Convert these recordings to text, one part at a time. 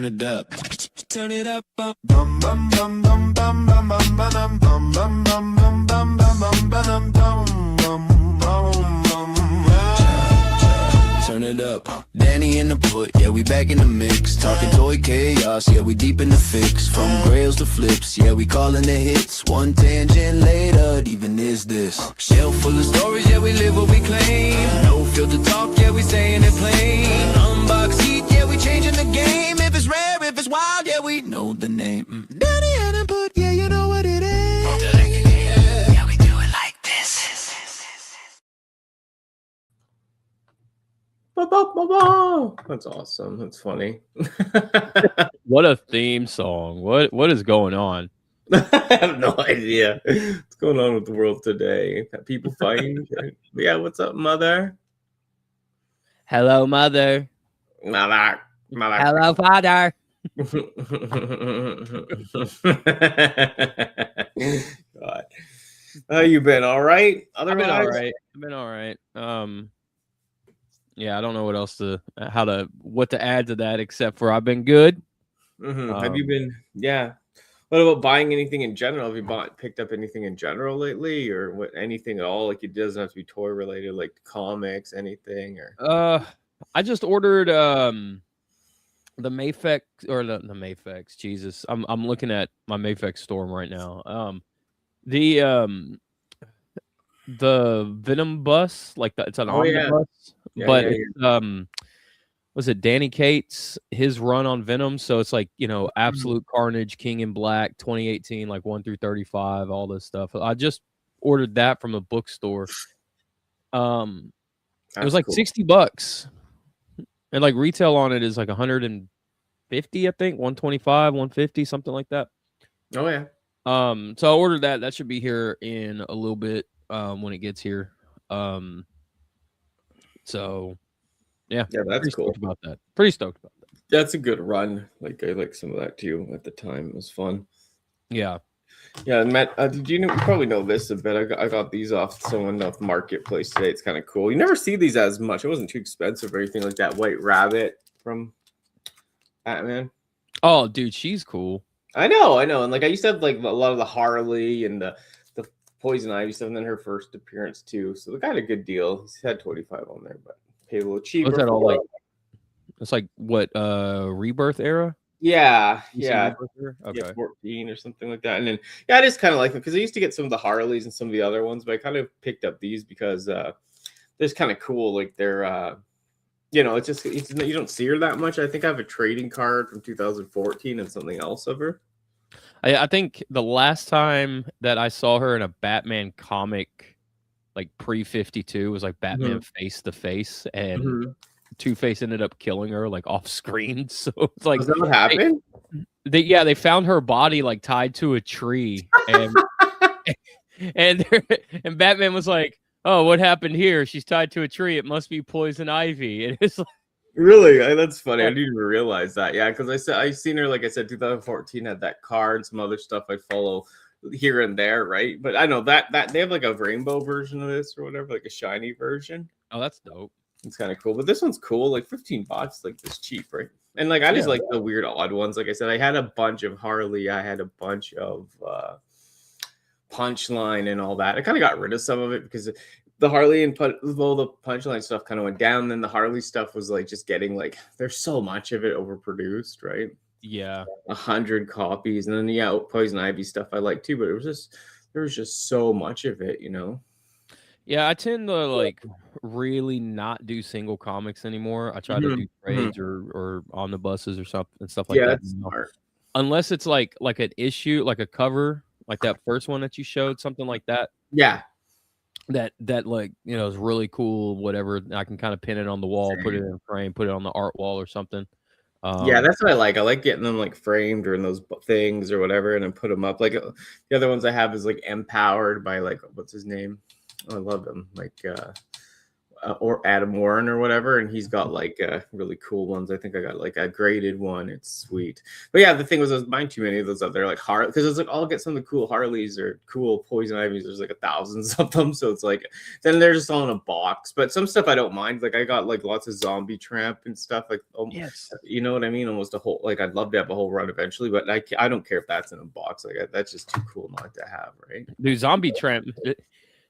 it up. Turn it up. Bum bum bum bum bum bum bum bum bum bum bum bum bum bum bum bum bum bum. Turn it up. Danni Nput, yeah, we back in the mix. Talking toy chaos, yeah, we deep in the fix. From grails to flips, yeah, we calling the hits. One tangent later, it even is this. Shelf full of stories, yeah, we live what we claim. No filter talk, yeah, we saying it plain. Unbox heat, yeah, we changing the game. If it's rare, if it's wild, yeah, we know the name. Danni Nput, yeah, you know what it is. Yeah, we do it like this. That's awesome. That's funny. What a theme song. What is going on? I have no idea what's going on with the world today. People fighting. Yeah, what's up, mother? Hello, mother. Mother. Hello, father. God. You been all right? I've been all right. Yeah, I don't know what to add to that except for I've been good. Have you been? Yeah. What about buying anything in general? Have you picked up anything in general lately, or anything at all? Like, it doesn't have to be toy related, like comics, anything, or. I just ordered the Mayfex or the Mayfex. Jesus, I'm looking at my Mayfex storm right now. The Venom bus, like it's an omnibus, but it's was it Danny Cates, his run on Venom? So it's like, Absolute Carnage, King in Black, 2018, like 1 through 35, all this stuff. I just ordered that from a bookstore. It was like cool. $60, and like retail on it is like 150, I think, 125, 150, something like that. Oh yeah. So I ordered that. That should be here in a little bit when it gets here. So. Yeah, that's cool. Pretty stoked about that. That's a good run. Like, I like some of that too at the time. It was fun. Yeah. Matt, did you probably know this a bit? I got these off someone off Marketplace today. It's kind of cool. You never see these as much. It wasn't too expensive or anything like that. White Rabbit from Batman. Oh, dude, she's cool. I know. And like, I used to have like a lot of the Harley and the Poison Ivy stuff, and then her first appearance too. So the guy had a good deal. He's had 25 on there, but paid a little cheaper. What's that all like? It's like what Rebirth era? Yeah. Okay. Yeah, 14 or something like that. And then I just kind of like them because I used to get some of the Harleys and some of the other ones, but I kind of picked up these because they're kind of cool. Like they're it's just you don't see her that much. I think I have a trading card from 2014 and something else of her. I think the last time that I saw her in a Batman comic, like pre-52, was like Batman Face to Face, and Two-Face ended up killing her like off screen. So it's like, is that what happened? They found her body like tied to a tree, and and Batman was like, "Oh, what happened here? She's tied to a tree. It must be Poison Ivy." And it's like, really, that's funny. I didn't even realize that. Yeah, because I seen her, like I said, 2014 had that card, some other stuff I follow here and there, right? But I know that they have like a rainbow version of this or whatever, like a shiny version. Oh, that's dope. It's kind of cool. But this one's cool, like $15, like this cheap, right? And like I just like the weird odd ones. Like I said, I had a bunch of Harley, I had a bunch of Punchline and all that. I kind of got rid of some of it because the Harley and the Punchline stuff kind of went down. Then the Harley stuff was like just getting like there's so much of it overproduced, right? Yeah, 100 copies, and then Poison Ivy stuff I like too, but there was just so much of it, Yeah, I tend to like really not do single comics anymore. I try to do trades or omnibuses or something and stuff like that. That's smart. Unless it's like an issue, like a cover, like that first one that you showed, something like that. Yeah. That like is really cool. Whatever, I can kind of pin it on the wall, put it in a frame, put it on the art wall or something. That's what I like. I like getting them like framed or in those things or whatever, and then put them up. Like the other ones I have is like Empowered by like what's his name? Oh, I love him. Like or Adam Warren or whatever, and he's got like really cool ones. I think I got like a graded one. It's sweet. But yeah, the thing was, I was buying too many of those up there, like Harley, because it's like I'll get some of the cool Harleys or cool Poison Ivies. There's like thousands of them, so it's like then they're just all in a box. But some stuff I don't mind. Like I got like lots of Zombie Tramp and stuff. Like Yes, you know what I mean. Almost a whole like I'd love to have a whole run eventually, but I don't care if that's in a box. Like that's just too cool not to have, right? dude. Zombie Tramp.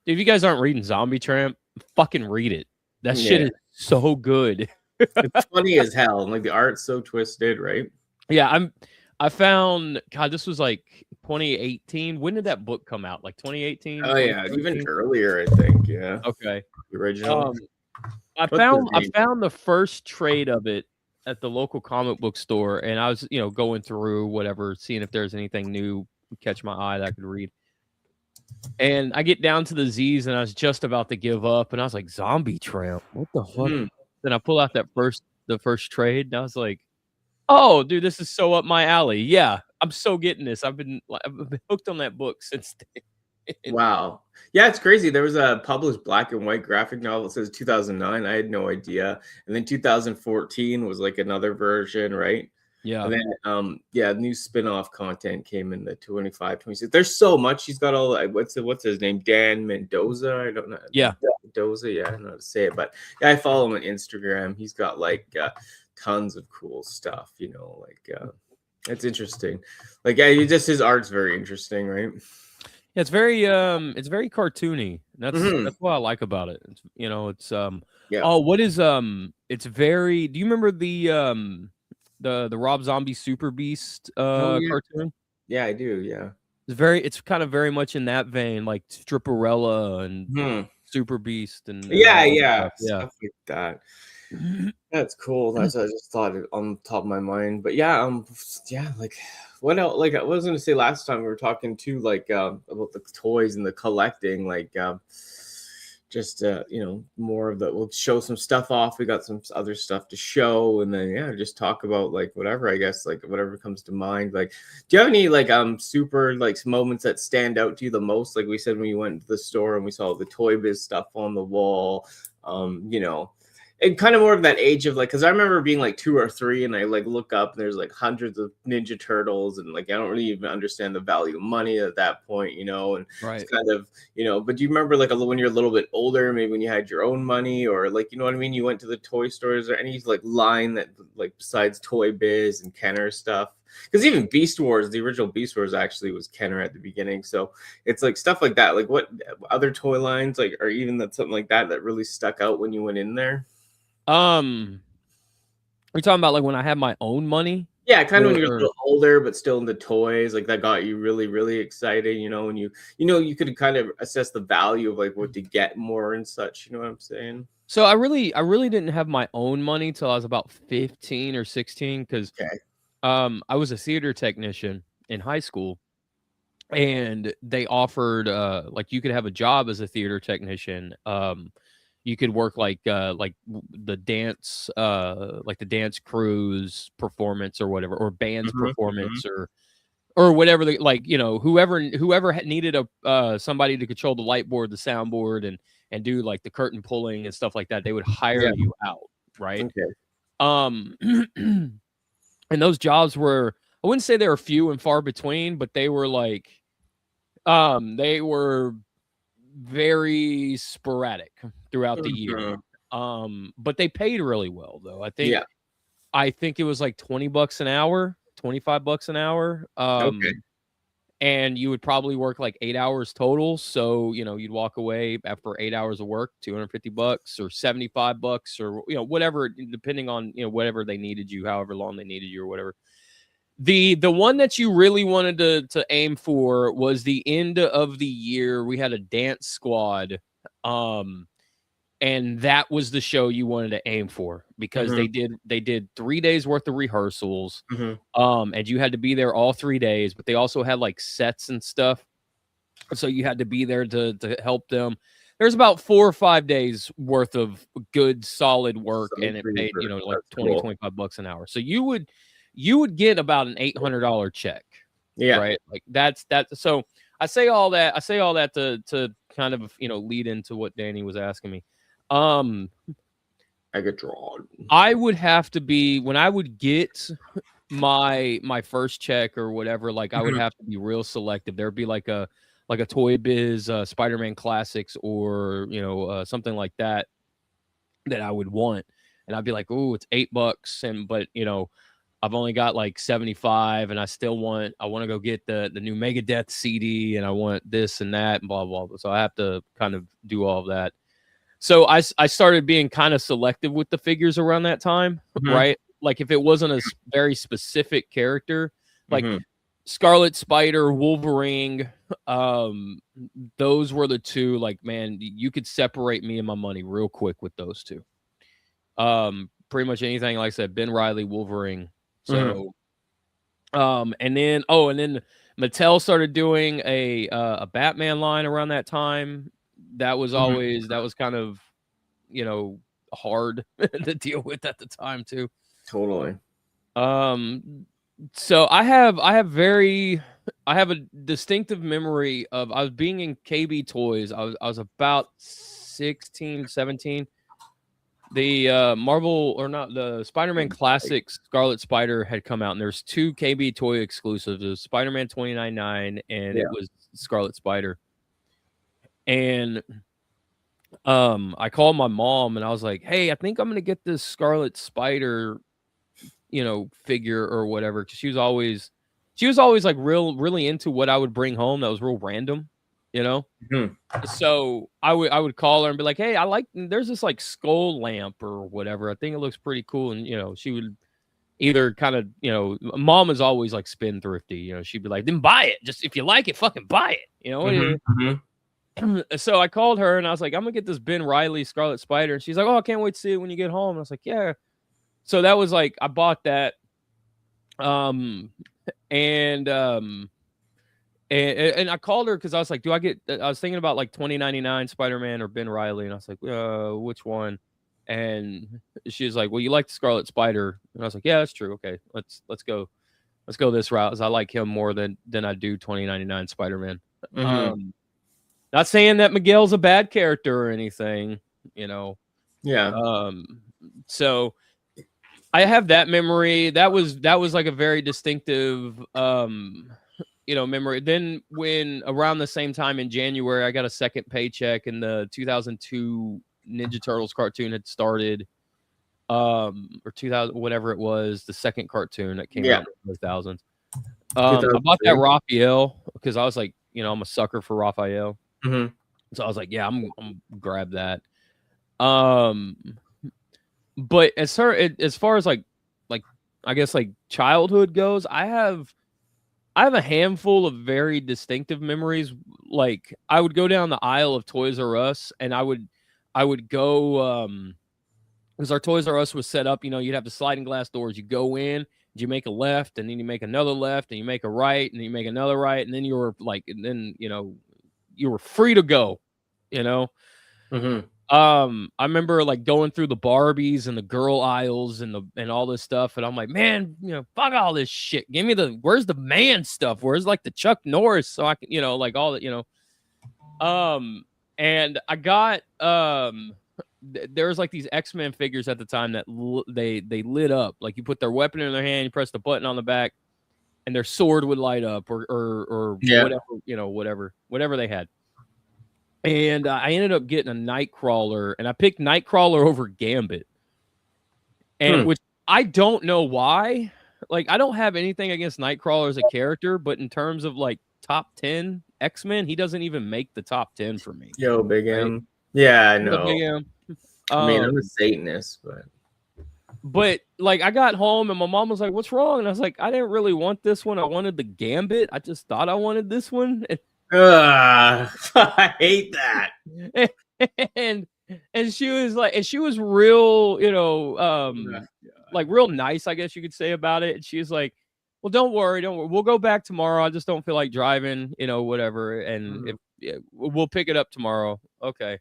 If you guys aren't reading Zombie Tramp, fucking read it. That shit is so good. It's funny as hell, and like the art's so twisted, right? Yeah, I found God. This was like 2018. When did that book come out? Like 2018. Oh yeah, even earlier, I think. Yeah. Okay. The original. I found the first trade of it at the local comic book store, and I was going through whatever, seeing if there's anything new catch my eye that I could read. And I get down to the Z's, and I was just about to give up, and I was like, "Zombie Tramp, what the fuck?" Then I pull out the first trade, and I was like, "Oh, dude, this is so up my alley." Yeah, I'm so getting this. I've been hooked on that book since then. Wow. Yeah, it's crazy. There was a published black and white graphic novel that says 2009. I had no idea. And then 2014 was like another version, right? Yeah. And then new spin-off content came in the 25, 26. There's so much. He's got all what's his name? Dan Mendoza. I don't know. Yeah. Mendoza, yeah, I don't know how to say it, but yeah, I follow him on Instagram. He's got like tons of cool stuff, it's interesting. Like his art's very interesting, right? Yeah, it's very cartoony. That's what I like about it. It's oh, what is it's very, do you remember the Rob Zombie Super Beast cartoon? Yeah, I do. Yeah. It's kind of very much in that vein, like Stripperella and Super Beast and stuff like that. That's cool. I just thought it on top of my mind. But like what else? Like I was gonna say last time we were talking too, like about the toys and the collecting, like more of the, we'll show some stuff off. We got some other stuff to show, and then just talk about like whatever, I guess, like whatever comes to mind. Like, do you have any like super like moments that stand out to you the most? Like we said, when you went to the store and we saw the Toy Biz stuff on the wall, and kind of more of that age of like, because I remember being like 2 or 3 and I like look up and there's like hundreds of Ninja Turtles, and like I don't really even understand the value of money at that point, and right. It's kind of, but do you remember like when you're a little bit older, maybe when you had your own money, or like, you know what I mean, you went to the toy stores, or any like line that like besides Toy Biz and Kenner stuff? Because even Beast Wars, the original Beast Wars actually was Kenner at the beginning. So it's like stuff like that. Like what other toy lines, like, or even something like that really stuck out when you went in there? Are you talking about like when I had my own money? Yeah, kind of when you're a little older, but still into toys, like that got you really, really excited. When you could kind of assess the value of like what to get more and such. You know what I'm saying? So I really didn't have my own money till I was about 15 or 16, because I was a theater technician in high school, and they offered like you could have a job as a theater technician. You could work like the dance crew's performance or whatever, or band's performance or whatever. Whoever needed somebody to control the light board, the soundboard, and do like the curtain pulling and stuff like that, they would hire you out, right? Okay. And those jobs were, I wouldn't say they were few and far between, but they were like they were very sporadic throughout the year. But they paid really well though. I think it was like $20 an hour, $25 an hour. And you would probably work like 8 hours total. So, you'd walk away after 8 hours of work, $250 or $75 or, whatever, depending on, whatever they needed you, however long they needed you or whatever. The one that you really wanted to aim for was the end of the year. We had a dance squad. And that was the show you wanted to aim for, because they did 3 days worth of rehearsals. And you had to be there all 3 days, but they also had like sets and stuff. So you had to be there to help them. There's about 4 or 5 days worth of good, solid work. And it paid, like $20-25 an hour. So you would get about an $800 check. Yeah. Right. Like that's. So I say all that to kind of, lead into what Danny was asking me. I get drawn. I would have to be when I would get my first check or whatever. Like I would have to be real selective. There'd be like a Toy Biz Spider-Man Classics or something like that I would want, and I'd be like, oh, it's $8, but I've only got like 75, and I want to go get the new Megadeth CD, and I want this and that, and blah blah blah. So I have to kind of do all of that. So I started being kind of selective with the figures around that time, right? Like if it wasn't a very specific character, like Scarlet Spider, Wolverine, those were the two. Like, man, you could separate me and my money real quick with those two. Pretty much anything, like I said, Ben Reilly, Wolverine. So, and then Mattel started doing a Batman line around that time. That was always kind of hard to deal with at the time too. Totally. So I have a distinctive memory of I was being in KB Toys. I was about 16, 17. The Marvel or not the Spider-Man Classics Scarlet Spider had come out, and there's two KB Toy exclusives. It was Spider-Man 2099 and it was Scarlet Spider. And I called my mom and I was like, hey, I think I'm gonna get this Scarlet Spider figure or whatever, because she was always like really into what I would bring home that was real random, So I would call her and be like, hey, there's this like skull lamp or whatever, I think it looks pretty cool. And she would either kind of mom is always like spendthrifty, she'd be like, then buy it, just if you like it, fucking buy it, So I called her and I was like, I'm gonna get this Ben Reilly Scarlet Spider, and she's like, oh, I can't wait to see it when you get home. And I was like, yeah. So that was like, I bought that. And I called her because I was like, I was thinking about like 2099 Spider-Man or Ben Reilly. And I was like, which one? And she was like, well, you like the Scarlet Spider. And I was like, yeah, that's true. Okay, let's go this route, as I like him more than I do 2099 Spider-Man. Not saying that Miguel's a bad character or anything, Yeah. So I have that memory. That was like a very distinctive, memory. Then when around the same time in January, I got a second paycheck, and the 2002 Ninja Turtles cartoon had started, or 2000, whatever it was, the second cartoon that came out in the 2000s. I bought that Raphael because I was like, I'm a sucker for Raphael. So I was like, yeah, I'm grab that. But as far as like I guess like childhood goes, I have a handful of very distinctive memories. Like I would go down the aisle of Toys R Us, and I would go because our Toys R Us was set up, you'd have the sliding glass doors. You go in, you make a left, and then you make another left, and you make a right, and then you make another right, and then you were like, and then you were free to go, I remember like going through the Barbies and the girl aisles and all this stuff, and I'm like, man, fuck all this shit. Give me where's the man stuff? Where's like the Chuck Norris, so I can, like all that, and I got there was like these X-Men figures at the time that they lit up. Like you put their weapon in their hand, you press the button on the back, and their sword would light up, or whatever they had. And I ended up getting a Nightcrawler, and I picked Nightcrawler over Gambit, and which I don't know why. Like I don't have anything against Nightcrawler as a character, but in terms of like top 10 X-Men, he doesn't even make the top 10 for me. Yo, Big M. Right? Yeah, I know. Big M. I mean, I'm a Satanist, but like I got home and my mom was like, "What's wrong?" And I was like, "I didn't really want this one. I wanted the Gambit. I just thought I wanted this one." I hate that. and she was like, and she was real, like real nice, I guess you could say, about it. And she was like, well, don't worry. We'll go back tomorrow. I just don't feel like driving, whatever. And we'll pick it up tomorrow. Okay.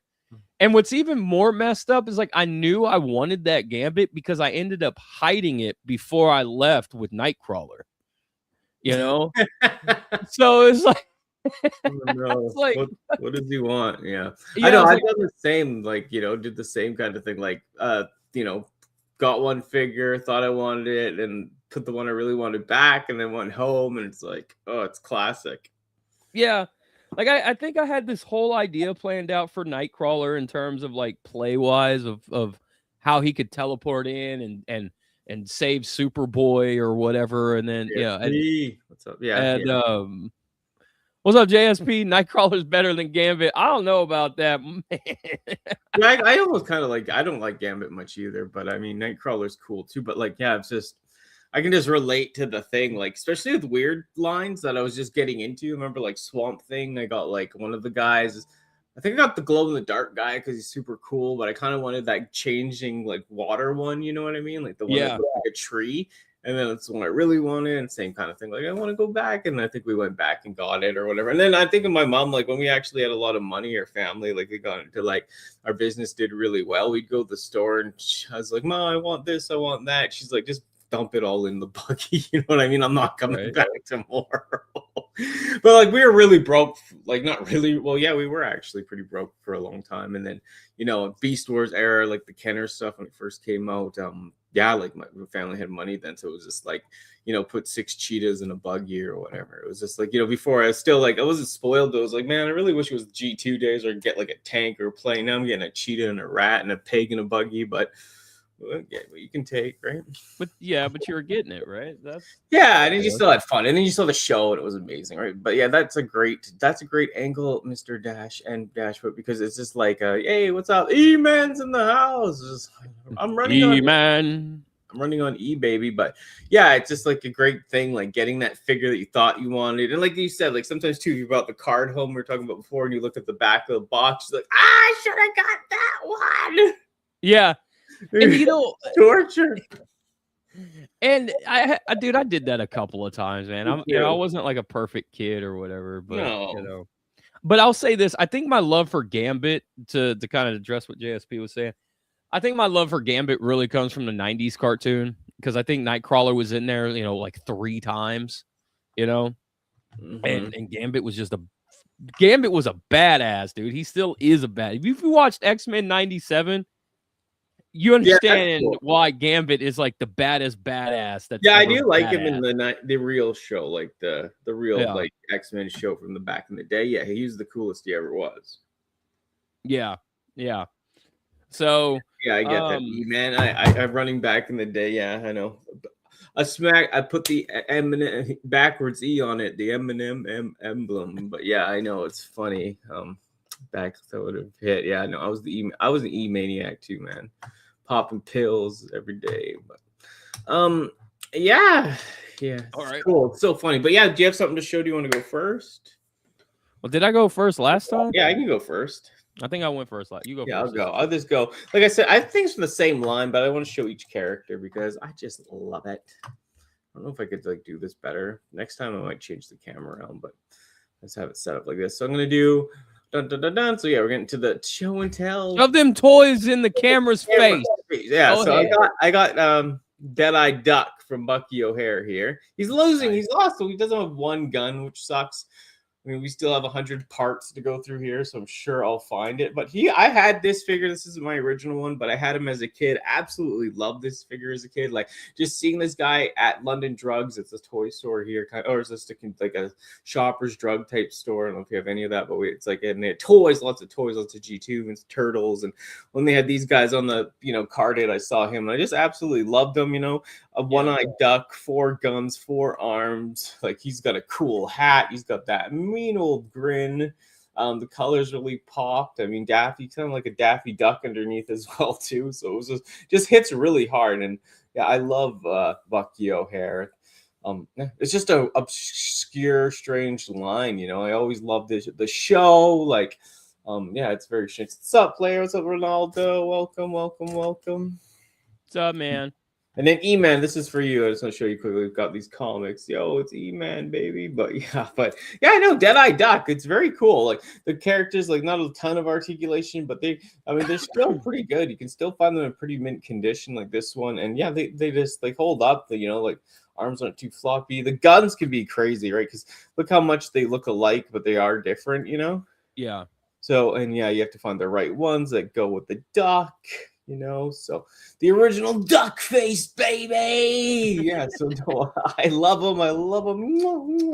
And what's even more messed up is like, I knew I wanted that Gambit because I ended up hiding it before I left with Nightcrawler, So it's like, Oh, no. Like, what does he want? Yeah. yeah, I know. I've like, done the same, like, did the same kind of thing. Like, got one figure, thought I wanted it, and put the one I really wanted back, and then went home, and it's like, oh, it's classic. yeah. Like I think I had this whole idea planned out for Nightcrawler in terms of like play wise of how he could teleport in and save Superboy or whatever, and then What's up? Yeah, and what's up, JSP? Nightcrawler's better than Gambit. I don't know about that, man. Yeah, I almost kind of like. I don't like Gambit much either, but I mean, Nightcrawler's cool too. But like, yeah, it's just I can just relate to the thing, like especially with weird lines that I was just getting into. Remember, like Swamp Thing? I got like one of the guys. I think I got the glow in the dark guy because he's super cool, but I kind of wanted that changing like water one. You know what I mean? Like the one that looked like a tree. And then that's the one I really wanted, and same kind of thing. Like, I want to go back, and I think we went back and got it or whatever. And then I think of my mom, like when we actually had a lot of money or family, like we got into like our business did really well. We'd go to the store, and I was like, "Mom, I want this, I want that." She's like, "Just dump it all in the buggy." You know what I mean? I'm not coming back tomorrow. But like we were really broke, like not really. Well, yeah, we were actually pretty broke for a long time. And then Beast Wars era, like the Kenner stuff when it first came out. Yeah, like my family had money then, so it was just like, put 6 cheetahs in a buggy or whatever. It was just like, before I was still like, I wasn't spoiled, but I was like, man, I really wish it was G2 days or get like a tank or a plane. Now I'm getting a cheetah and a rat and a pig in a buggy, but yeah, what you can take, right? But you were getting it, right? And then you still had fun, and then you saw the show, and it was amazing, right? But yeah, that's a great angle, Mr. Dash and Dashfoot, because it's just like, hey, what's up? E-Man's in the house. I'm running E-Man. I'm running on E-Baby, but yeah, it's just like a great thing, like getting that figure that you thought you wanted, and like you said, like sometimes too, you brought the card home we were talking about before, and you look at the back of the box, you're like, I should have got that one. Yeah. And torture. And I did that a couple of times, man. I wasn't like a perfect kid or whatever, but But I'll say this: I think my love for Gambit, to kind of address what JSP was saying, I think my love for Gambit really comes from the '90s cartoon, because I think Nightcrawler was in there, like 3 times, Mm-hmm. and Gambit was a badass dude. He still is a bad. If you watched X-Men '97. You understand why Gambit is like the baddest badass. I do like him in the real show, like the real like X-Men show from the back in the day. Yeah, he's the coolest he ever was. Yeah. So I get that, man. I'm running back in the day. Yeah, I know. I put the M backwards E on it, the M&M emblem. But yeah, I know it's funny. Back that would have hit. Yeah, no, I was an E maniac too, man. Popping pills every day, but yeah, all right, cool. It's so funny, but yeah, do you have something to show? Do you want to go first? Well, did I go first last time? Yeah, I can go first. I think I went first. You go first. I'll go. I'll just go. Like I said, I think it's from the same line, but I want to show each character because I just love it. I don't know if I could like do this better next time. I might change the camera around, but let's have it set up like this. So I'm gonna do. Dun, dun, dun, dun. So yeah, we're getting to the show and tell. Shove them toys in the camera's face. Yeah, so I got Dead-Eye Duck from Bucky O'Hare here. He's losing. He's lost, so he doesn't have one gun, which sucks. I mean, we still have 100 parts to go through here, so I'm sure I'll find it. But I had this figure. This isn't my original one, but I had him as a kid. Absolutely loved this figure as a kid. Like, just seeing this guy at London Drugs. It's a toy store here, or is this like a Shoppers Drug type store? I don't know if you have any of that, but it's like, and they had toys, lots of G2 and turtles. And when they had these guys on the card date, I saw him, and I just absolutely loved them. A one-eyed duck, 4 guns, 4 arms. Like, he's got a cool hat. He's got that mean old grin. The colors really popped. I mean, Daffy, kind of like a Daffy Duck underneath as well too. So it was just hits really hard. And yeah, I love Bucky O'Hare. It's just a obscure, strange line. I always loved the show. Like, it's very strange. What's up, player? What's up, Ronaldo? Welcome. What's up, man? And then E-Man, this is for you. I just want to show you quickly. We've got these comics. Yo, it's E-Man, baby. But yeah, I know Dead-Eye Duck. It's very cool. Like the characters, like not a ton of articulation, but they're still pretty good. You can still find them in pretty mint condition, like this one. And yeah, they just like hold up. The like arms aren't too floppy. The guns can be crazy, right? Because look how much they look alike, but they are different. Yeah. So and yeah, you have to find the right ones that go with the duck. So the original duck face, baby. Yeah, so no, I love them.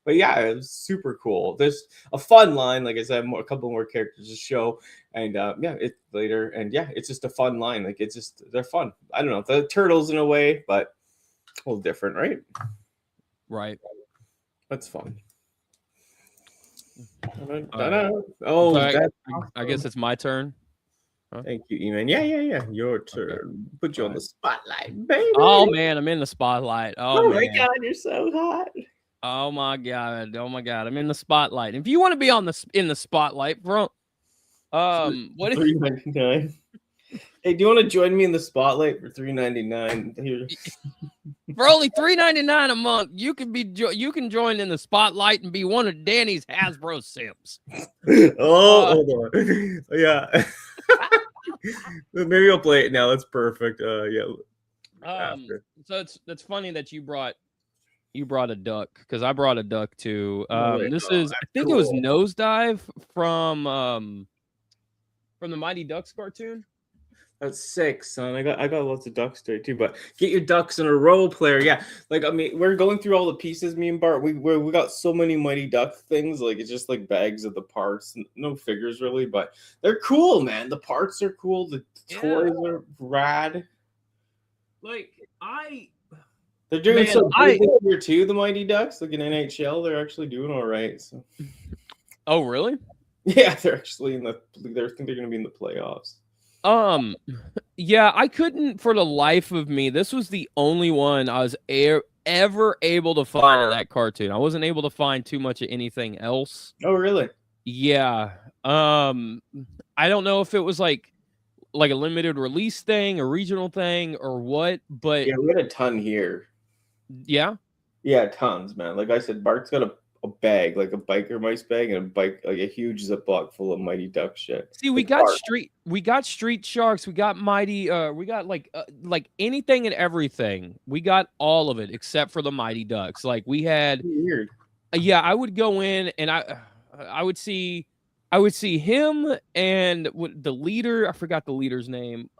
But yeah, it was super cool. There's a fun line, like I said, a couple more characters to show, and yeah, it's later, and yeah, it's just a fun line. Like it's just they're fun. I don't know the turtles in a way, but a little different, right? Right. That's fun. Oh, so I guess it's my turn. Huh? Thank you, E-Man. Yeah. Your turn. Okay. Put you on the spotlight, baby. Oh man, I'm in the spotlight. Oh my God, you're so hot. Oh my God. I'm in the spotlight. If you want to be in the spotlight, bro, what is $3.99? Hey, do you want to join me in the spotlight for $3.99 here? For only $3.99 a month, you can join in the spotlight and be one of Danny's Hasbro Sims. Hold on. Yeah. Maybe I'll play it now. That's perfect. Yeah. So it's funny that you brought a duck, because I brought a duck too. This is I think cool. It was Nosedive from the Mighty Ducks cartoon. That's sick, son. I got lots of ducks today too, but get your ducks in a row, player. Yeah, like we're going through all the pieces. Me and Bart, we got so many Mighty Duck things. Like it's just like bags of the parts, no figures really, but they're cool, man. The parts are cool. The toys are rad. Like they're doing so good here too. The Mighty Ducks, like in NHL, they're actually doing all right. So. Oh, really? Yeah, they're actually I think they're going to be in the playoffs. Yeah, I couldn't for the life of me. This was the only one I was ever able to find in that cartoon. I wasn't able to find too much of anything else. Oh, really? Yeah. I don't know if it was like a limited release thing, a regional thing, or what, but yeah, we had a ton here. Yeah? Yeah, tons, man. Like I said, Bart's got a bag, like a biker mice bag, and like a huge Ziploc full of Mighty Duck shit. See, we got Street Sharks, we got Mighty, we got like anything and everything. We got all of it except for the Mighty Ducks. Like we had weird. Yeah, I would go in and I would see him and the leader. I forgot the leader's name.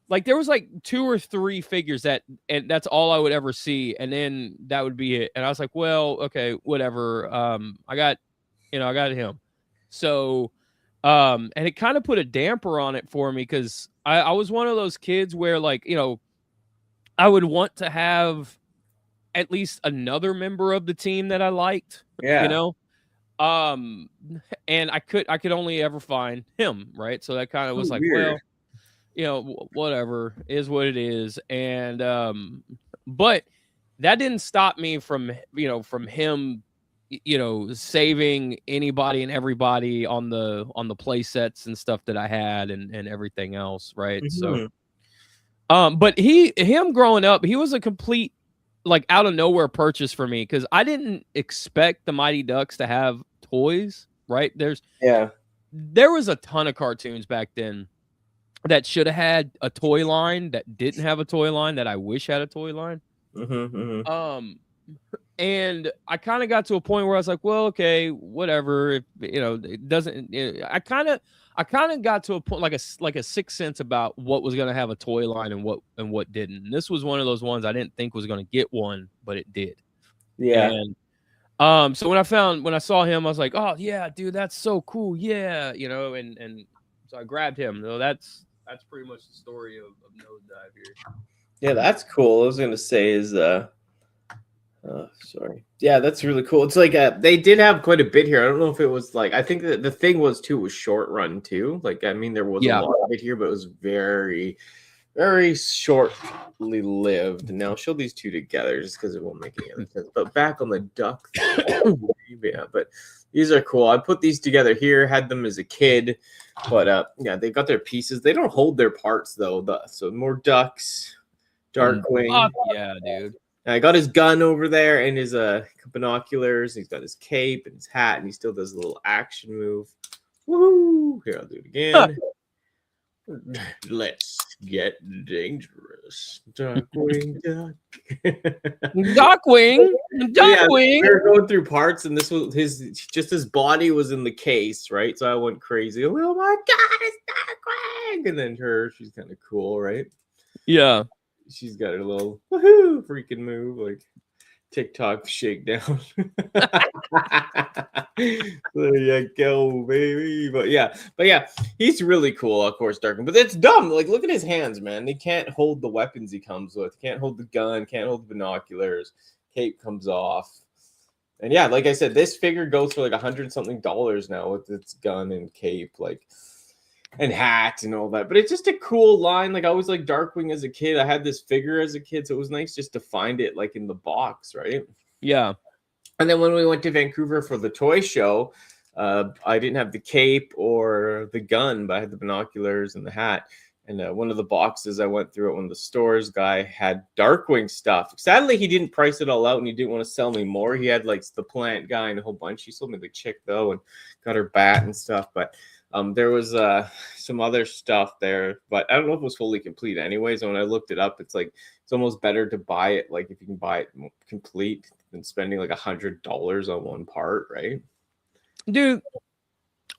Like there was like 2 or 3 figures and that's all I would ever see, and then that would be it. And I was like, well, okay, whatever. I got him. So, and it kind of put a damper on it for me because I was one of those kids where like I would want to have at least another member of the team that I liked. Yeah. And I could only ever find him, right? So that kind of was like, weird. Well, whatever is what it is. And but that didn't stop me from him saving anybody and everybody on the play sets and stuff that I had and everything else, right? Mm-hmm. So but him growing up, he was a complete like out of nowhere purchase for me because I didn't expect the Mighty Ducks to have toys, right? There was a ton of cartoons back then that should have had a toy line that didn't have a toy line that I wish had a toy line. Mm-hmm. And I kind of got to a point where I was like, well, okay, whatever. If, it doesn't. I kind of got to a point like a sixth sense about what was going to have a toy line and what didn't. And this was one of those ones I didn't think was going to get one, but it did. Yeah. And so when I saw him, I was like, oh yeah, dude, that's so cool. Yeah, and so I grabbed him. So that's pretty much the story of Nosedive here. Yeah, that's cool. I was gonna say is sorry. Yeah, that's really cool. It's like they did have quite a bit here. I don't know if it was like I think that the thing was short run too. Like I mean there was a lot of it here, but it was very, very shortly lived. Now I'll show these two together just because it won't make any other sense. But back on the duck thing, Yeah, but these are cool. I put these together here, had them as a kid, but yeah, they got their pieces. They don't hold their parts though. So more ducks, Darkwing. Yeah, dude. I got his gun over there and his binoculars. He's got his cape and his hat, and he still does a little action move. Woo! Here, I'll do it again. Let's get dangerous. Darkwing Duck. Darkwing. Yeah, we were going through parts, and this was his body was in the case, right? So I went crazy. Oh my god, it's Darkwing! And then she's kind of cool, right? Yeah. She's got her little woohoo freaking move, like TikTok shakedown. There you go, baby. But yeah, he's really cool, of course, Darkwing. But it's dumb. Like, look at his hands, man. They can't hold the weapons he comes with. Can't hold the gun. Can't hold the binoculars. Cape comes off. And yeah, like I said, this figure goes for like $100-something now with its gun and cape, like, and hat and all that. But it's just a cool line. Like, I always like Darkwing as a kid. I had this figure as a kid, so it was nice just to find it like in the box, right? Yeah. And then when we went to Vancouver for the toy show, I didn't have the cape or the gun, but I had the binoculars and the hat. And one of the boxes I went through at one of the stores, guy had Darkwing stuff. Sadly, he didn't price it all out, and he didn't want to sell me more. He had like the plant guy and a whole bunch. He sold me the chick though, and got her bat and stuff. But there was some other stuff there, but I don't know if it was fully complete anyways. And when I looked it up, it's like it's almost better to buy it like if you can buy it complete than spending like $100 on one part, right? Dude,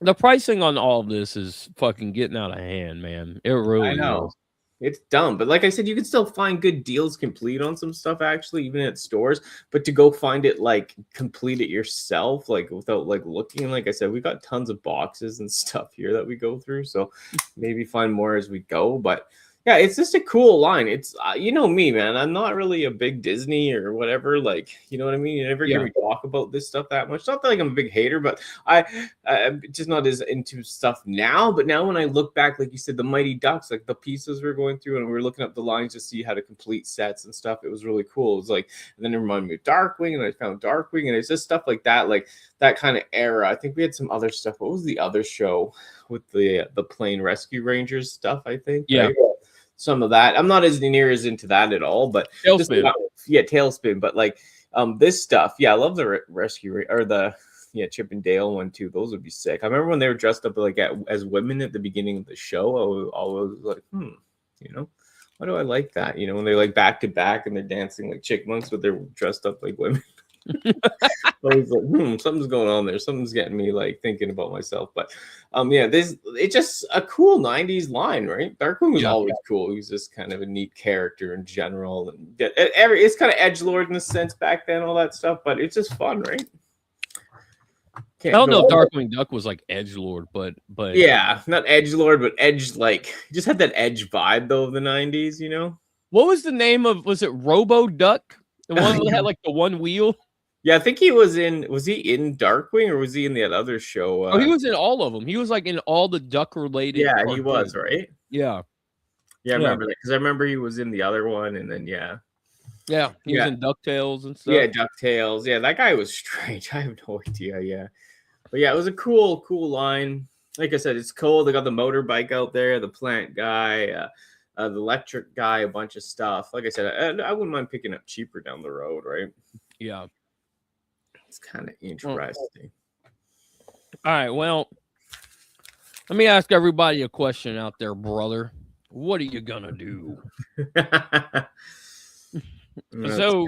the pricing on all of this is fucking getting out of hand, man. It really is. It's dumb, but like I said, you can still find good deals complete on some stuff actually, even at stores. But to go find it like complete it yourself, like without like looking, like I said, we got tons of boxes and stuff here that we go through. So maybe find more as we go. But yeah, it's just a cool line. It's you know me, man. I'm not really a big Disney or whatever. Like, you know what I mean? You never hear me talk about this stuff that much. Not that like I'm a big hater, but I'm just not as into stuff now. But now when I look back, like you said, the Mighty Ducks, like the pieces we're going through, and we were looking up the lines to see how to complete sets and stuff. It was really cool. It was like, and then it reminded me of Darkwing, and I found Darkwing, and it's just stuff like that, like that kind of era. I think we had some other stuff. What was the other show with the Plane Rescue Rangers stuff? I think. Yeah. Right? Some of that. I'm not as near as into that at all, but Tailspin. Tailspin. But like this stuff, I love the rescue or the Chip and Dale one too. Those would be sick. I remember when they were dressed up like as women at the beginning of the show. I was always like, you know, why do I like that? You know, when they're like back to back and they're dancing like chipmunks, but they're dressed up like women. I was like, something's going on there. Something's getting me like thinking about myself. But it's just a cool 90s line, right? Darkwing was always cool. He was just kind of a neat character in general, and it's kind of edgelord in a sense back then, all that stuff, but it's just fun, right? I don't know if Darkwing Duck was like edgelord, but yeah, not edgelord, but edge, like he just had that edge vibe though of the 90s, you know. What was the name of, was it Robo Duck? The one that had like the one wheel? Yeah, I think he was he in Darkwing, or was he in that other show? He was in all of them. He was like in all the duck related. Yeah, he was, right? Yeah. Yeah, I remember that because I remember he was in the other one, and then he was in DuckTales and stuff. Yeah, DuckTales. Yeah, that guy was strange. I have no idea. Yeah, but yeah, it was a cool line. Like I said, it's cool. They got the motorbike out there, the plant guy, the electric guy, a bunch of stuff. Like I said, I wouldn't mind picking up cheaper down the road, right? Yeah. It's kind of interesting. All right, well, let me ask everybody a question out there, brother. What are you gonna do? So,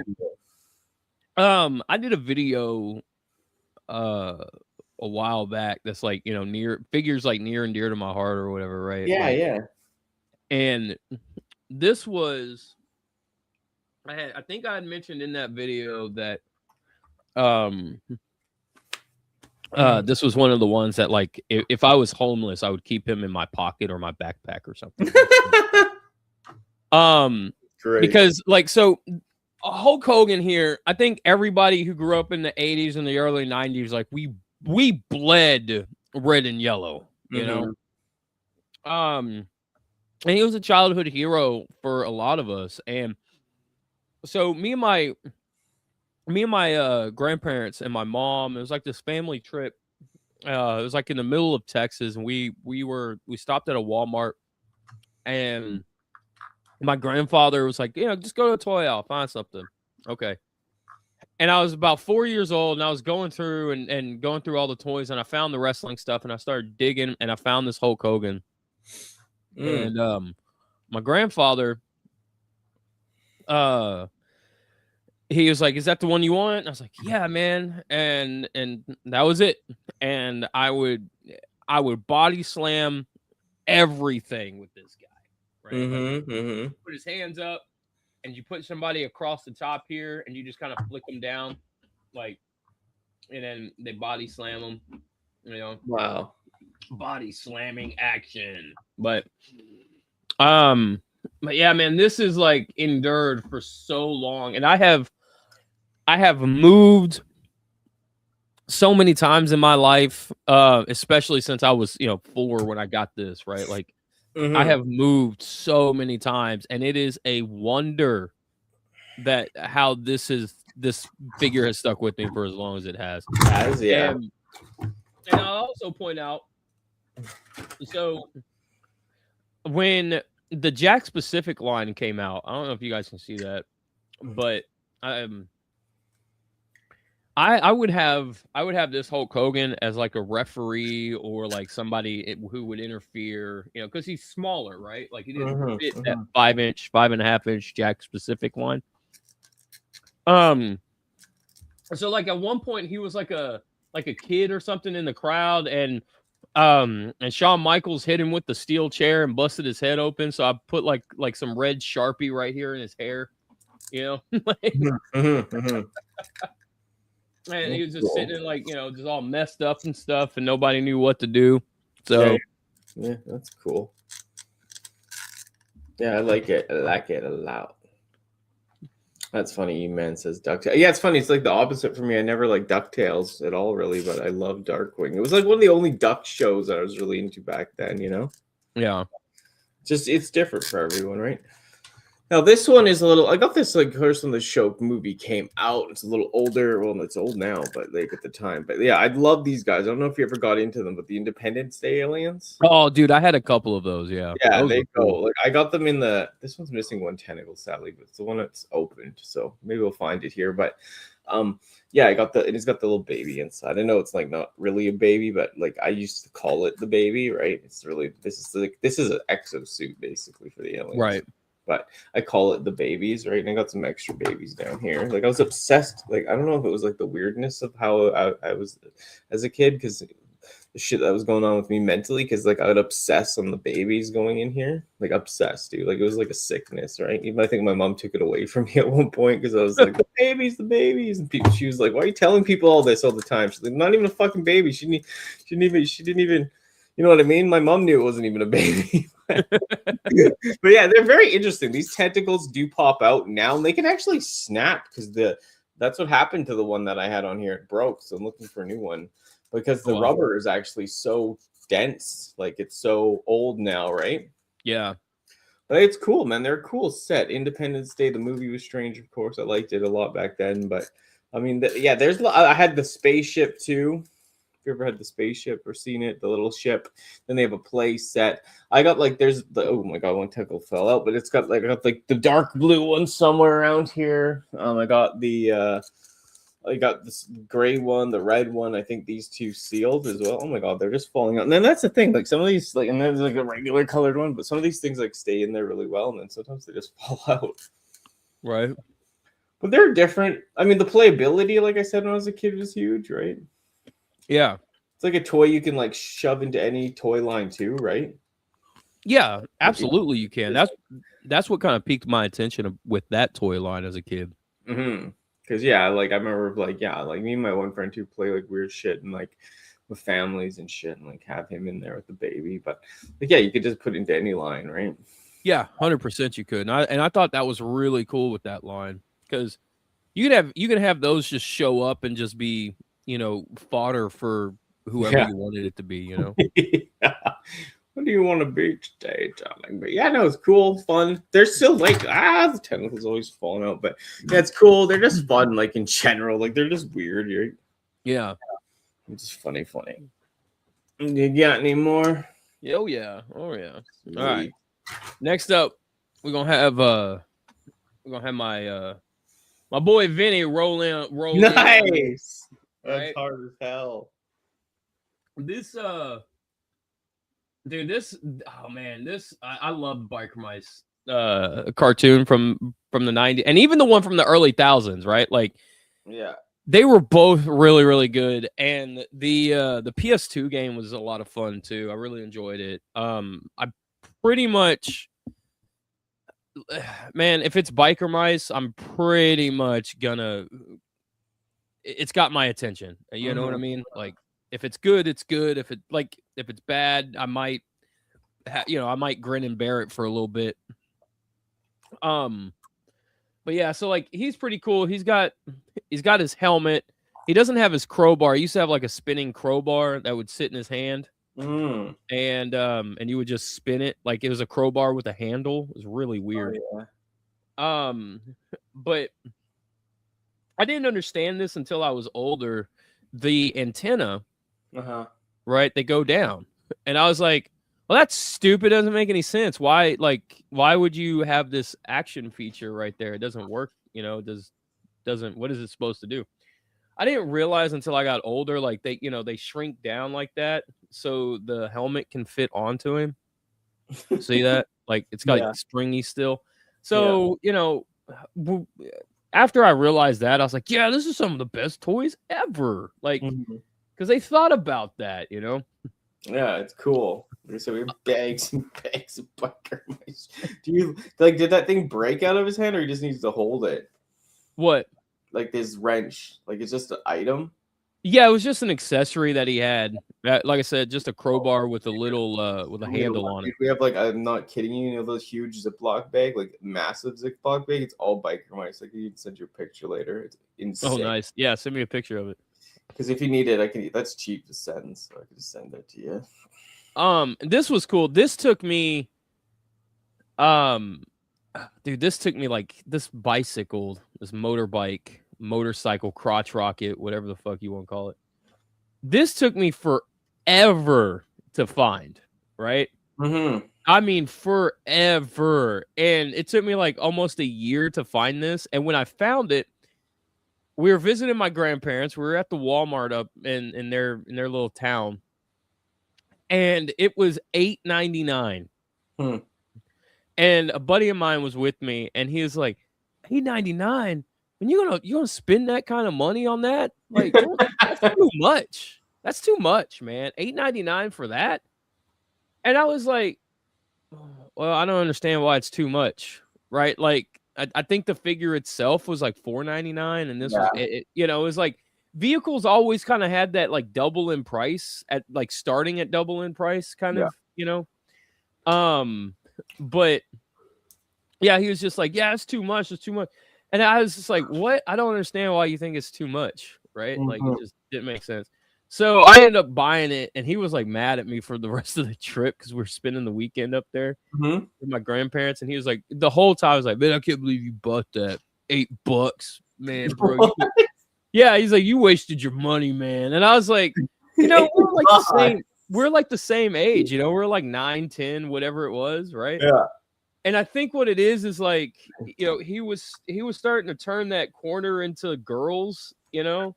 I did a video a while back that's like, you know, figures like near and dear to my heart or whatever, right? Yeah. And this was, I think I had mentioned in that video that this was one of the ones that, like, if I was homeless, I would keep him in my pocket or my backpack or something. Great. Because, like, so Hulk Hogan here, I think everybody who grew up in the 80s and the early 90s, like, we bled red and yellow, you know? And he was a childhood hero for a lot of us. And so me and my me and my grandparents and my mom, it was like this family trip. It was like in the middle of Texas, and we stopped at a Walmart, and my grandfather was like, just go to a toy aisle, find something. Okay. And I was about 4 years old, and I was going through and going through all the toys, and I found the wrestling stuff, and I started digging, and I found this Hulk Hogan. And my grandfather, he was like, "Is that the one you want?" And I was like, "Yeah, man." And that was it. And I would body slam everything with this guy, right? Put his hands up, and you put somebody across the top here, and you just kind of flick them down, like, and then they body slam them. Wow, body slamming action. But yeah, man, this is like endured for so long, and I have moved so many times in my life, especially since I was 4 when I got this, right? Like, I have moved so many times, and it is a wonder that how this figure has stuck with me for as long as it has. Yeah. And I'll also point out, so when the Jack Specific line came out, I don't know if you guys can see that, but I would have this Hulk Hogan as like a referee or like somebody who would interfere, because he's smaller, right? Like he didn't fit that 5-inch, 5.5-inch Jack Specific line. So like at one point he was like a kid or something in the crowd, and Shawn Michaels hit him with the steel chair and busted his head open. So I put like some red Sharpie right here in his hair, And he was just sitting in like, just all messed up and stuff, and nobody knew what to do. So yeah, that's cool. Yeah, I like it. I like it a lot. That's funny. E-Man says DuckTales. Yeah, it's funny. It's like the opposite for me. I never liked DuckTales at all, really, but I love Darkwing. It was like one of the only Duck shows that I was really into back then, Yeah. Just it's different for everyone, right? Now this one is a little. I got this like first when the show movie came out. It's a little older. Well, it's old now, but like at the time. But yeah, I love these guys. I don't know if you ever got into them, but the Independence Day aliens. Oh, dude, I had a couple of those. Yeah, yeah, those they go. Cool. Like I got them in the. This one's missing one tentacle, sadly, but it's the one that's opened. So maybe we'll find it here. But yeah, I got it's got the little baby inside. I know it's like not really a baby, but like I used to call it the baby, right? It's really this is an exosuit basically for the aliens, right? But I call it the babies, right? And I got some extra babies down here. Like I was obsessed. Like I don't know if it was like the weirdness of how I was as a kid, because the shit that was going on with me mentally, because like I would obsess on the babies going in here, like obsessed, dude. Like it was like a sickness, right? Even I think my mom took it away from me at one point because I was like, the babies, and people. She was like, "Why are you telling people all this all the time?" She's like, "Not even a fucking baby. She didn't even." You know what I mean? My mom knew it wasn't even a baby. But yeah, they're very interesting. These tentacles do pop out now, and they can actually snap because that's what happened to the one that I had on here. It broke, so I'm looking for a new one because the rubber is actually so dense. Like it's so old now, right? Yeah. But it's cool, man. They're a cool set. Independence Day, the movie was strange, of course. I liked it a lot back then. But I mean, I had the spaceship too. If you ever had the spaceship or seen it, the little ship, then they have a play set. I got like oh my god, one tentacle fell out, but I got like the dark blue one somewhere around here. I got this gray one, the red one. I think these two sealed as well. Oh my god, they're just falling out. And then that's the thing, like some of these, like, and there's like a regular colored one, but some of these things like stay in there really well, and then sometimes they just fall out. Right. But they're different. I mean, the playability, like I said when I was a kid, was huge, right? Yeah. It's like a toy you can like shove into any toy line too, right? Yeah, absolutely you can. That's what kind of piqued my attention with that toy line as a kid. Because yeah, like I remember like me and my one friend who play like weird shit and like with families and shit and like have him in there with the baby. But like, yeah, you could just put it into any line, right? Yeah, 100% you could. And I thought that was really cool with that line, because you could have those just show up and just be, fodder for whoever you wanted it to be, Yeah. I wonder do you want to be today, darling? But yeah, no, it's cool, fun. They're still like the tentacles always falling out, but yeah, it's cool. They're just fun, like in general. Like they're just weird. Yeah, it's just funny. You got any more? Oh yeah. All right. Next up, we're gonna have my my boy Vinny roll in. Nice. Right? That's hard as hell. This dude, I love Biker Mice cartoon from the 90s, and even the one from the early thousands, right? Like, yeah, they were both really, really good. And the PS2 game was a lot of fun too. I really enjoyed it. I pretty much, man, if it's Biker Mice, I'm pretty much gonna. It's got my attention. You know what I mean? Like, if it's good, it's good. If it's bad, I might, I might grin and bear it for a little bit. But yeah, so like he's pretty cool. He's got his helmet. He doesn't have his crowbar. He used to have like a spinning crowbar that would sit in his hand. And you would just spin it like it was a crowbar with a handle. It was really weird. Oh, yeah. But I didn't understand this until I was older. The antenna, right? They go down, and I was like, "Well, that's stupid. It doesn't make any sense. Why would you have this action feature right there? It doesn't work. You know, doesn't. What is it supposed to do?" I didn't realize until I got older, like they shrink down like that so the helmet can fit onto him. See that? Like it's got like stringy still. So, after I realized that, I was like, yeah, this is some of the best toys ever. Like, because they thought about that, Yeah, it's cool. So we have bags and bags of Biker Mice. Did that thing break out of his hand, or he just needs to hold it? What? Like this wrench, like it's just an item. Yeah, it was just an accessory that he had. Like I said, just a crowbar with a little with a handle on it. We have like, I'm not kidding you, those huge Ziploc bag, like massive Ziploc bag. It's all Biker Mice. Like you can send you a picture later. It's insane. Oh, nice. Yeah, send me a picture of it. Because if you need it, I can. That's cheap to send, so I can just send that to you. This was cool. This took me, dude. This took me like this motorcycle, crotch rocket, whatever the fuck you want to call it. This took me forever to find, right? I mean, forever. And it took me like almost a year to find this. And when I found it, we were visiting my grandparents. We were at the Walmart up in their little town. And it was $8.99. And a buddy of mine was with me, and he was like, $8.99? And you're gonna spend that kind of money on that? Like, that's too much. That's too much, man. $8.99 for that? And I was like, well, I don't understand why it's too much, right? Like, I think the figure itself was like $4.99, and this was it was like vehicles always kind of had that like double in price at like starting at double in price kind of, but yeah, he was just like, yeah, it's too much. And I was just like, what? I don't understand why you think it's too much, right? Like, it just didn't make sense. So I ended up buying it, and he was like mad at me for the rest of the trip because we're spending the weekend up there with my grandparents. And he was like, the whole time I was like, man, I can't believe you bought that. $8, man, bro. Yeah, he's like, you wasted your money, man. And I was like, we're like the same age, we're like 9, 10, whatever it was, right? Yeah. And I think what it is like, he was starting to turn that corner into girls, and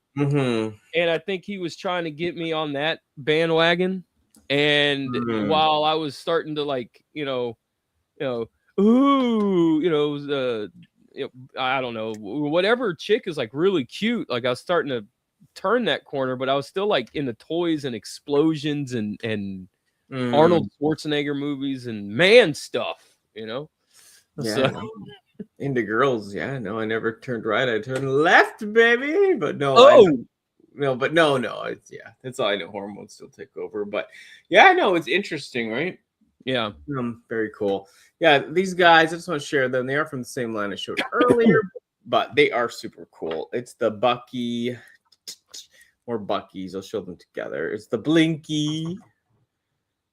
I think he was trying to get me on that bandwagon. And while I was starting to like, I don't know, whatever chick is like really cute, like I was starting to turn that corner, but I was still like into toys and explosions and Arnold Schwarzenegger movies and man stuff. So. Into girls, I never turned right, I turned left, baby. But no, it's all I know. Hormones still take over, but it's interesting, right? Yeah, very cool. Yeah, these guys, I just want to share them. They are from the same line I showed earlier, but they are super cool. It's the Bucky or Buckies. I'll show them together. It's the Blinky.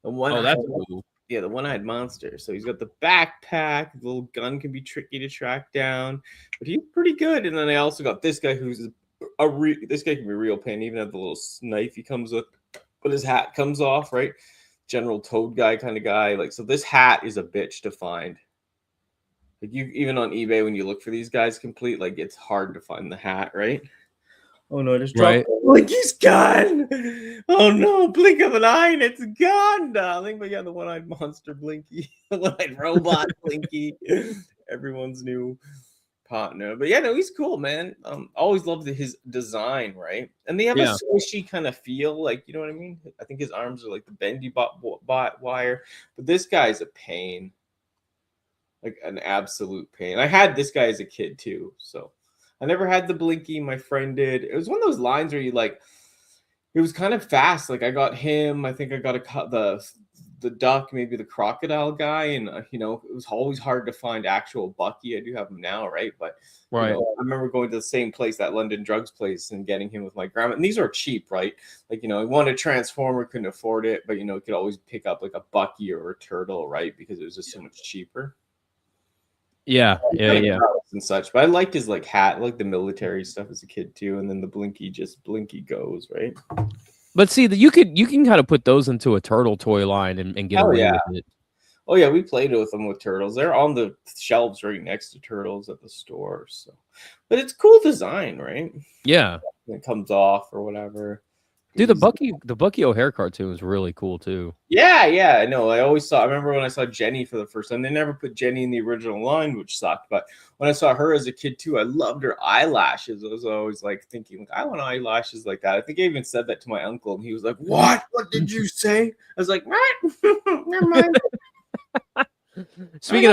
The that's cool. Yeah, the one-eyed monster. So he's got the backpack. The little gun can be tricky to track down, but he's pretty good. And then I also got this guy who's this guy can be real pain. Even have the little knife he comes with, but his hat comes off, right? General Toad guy kind of guy. Like, so this hat is a bitch to find. Like, you even on eBay when you look for these guys complete, like, it's hard to find the hat, right? Oh no, I just dropped Blinky's gone. Oh no, blink of an eye and it's gone, darling. But yeah, the one-eyed monster Blinky, the one-eyed robot Blinky, everyone's new partner. But yeah, no, he's cool, man. Always loved his design, right? And they have a squishy kind of feel, like, you know what I mean? I think his arms are like the bendy bot wire, but this guy's a pain, like an absolute pain. I had this guy as a kid too, so. I never had the Blinky. My friend did. It was one of those lines where you like, it was kind of fast. Like I got him. I think I got the duck, maybe the crocodile guy, and it was always hard to find actual Bucky. I do have him now, right? But I remember going to the same place, that London Drugs place, and getting him with my grandma. And these are cheap, right? Like I wanted a Transformer, couldn't afford it, but could always pick up like a Bucky or a Turtle, right? Because it was just so much cheaper. Yeah. And such, but I liked his like hat, like the military stuff as a kid too, and then the Blinky goes, right? But see, you can kind of put those into a turtle toy line and get away with it. Oh yeah, we played with them with turtles. They're on the shelves right next to turtles at the store. So, but it's cool design, right? Yeah, it comes off or whatever. Dude, the Bucky O'Hare cartoon was really cool too. Yeah, I know. I remember when I saw Jenny for the first time. They never put Jenny in the original line, which sucked. But when I saw her as a kid too, I loved her eyelashes. I was always like thinking, like, I want eyelashes like that. I think I even said that to my uncle, and he was like, "What? What did you say?" I was like, "What? Never mind." Speaking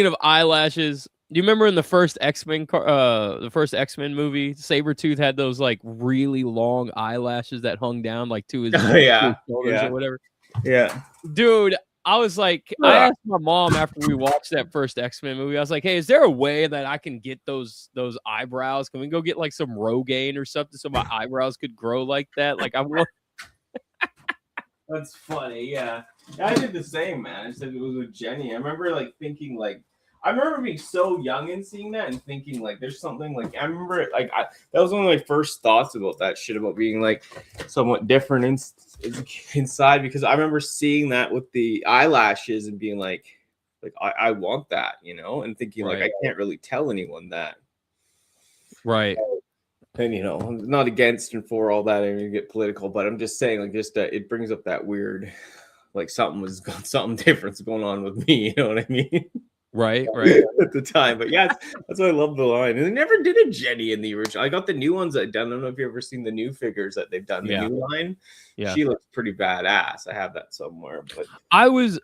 of eyelashes. Do you remember in the first X-Men movie, Sabretooth had those like really long eyelashes that hung down like to his shoulders or whatever? Yeah. Dude, I was like, I asked my mom after we watched that first X-Men movie, I was like, hey, is there a way that I can get those eyebrows? Can we go get like some Rogaine or something so my eyebrows could grow like that? Like I want. That's funny, yeah. I did the same, man. I said it was with Jenny. I remember like thinking like, I remember being so young and seeing that and thinking like there's something like, I remember like that was one of my first thoughts about that shit, about being like somewhat different inside, because I remember seeing that with the eyelashes and being like I want that, and thinking like I can't really tell anyone that. Right. And I'm not against and for all that. I mean, get political, but I'm just saying, like, just it brings up that weird, like something different's going on with me. You know what I mean? Right. At the time, but yeah, that's why I love the line. And they never did a Jenny in the original. I got the new ones that done. I don't know if you've ever seen the new figures that they've done. The new line. Yeah, she looks pretty badass. I have that somewhere. But I was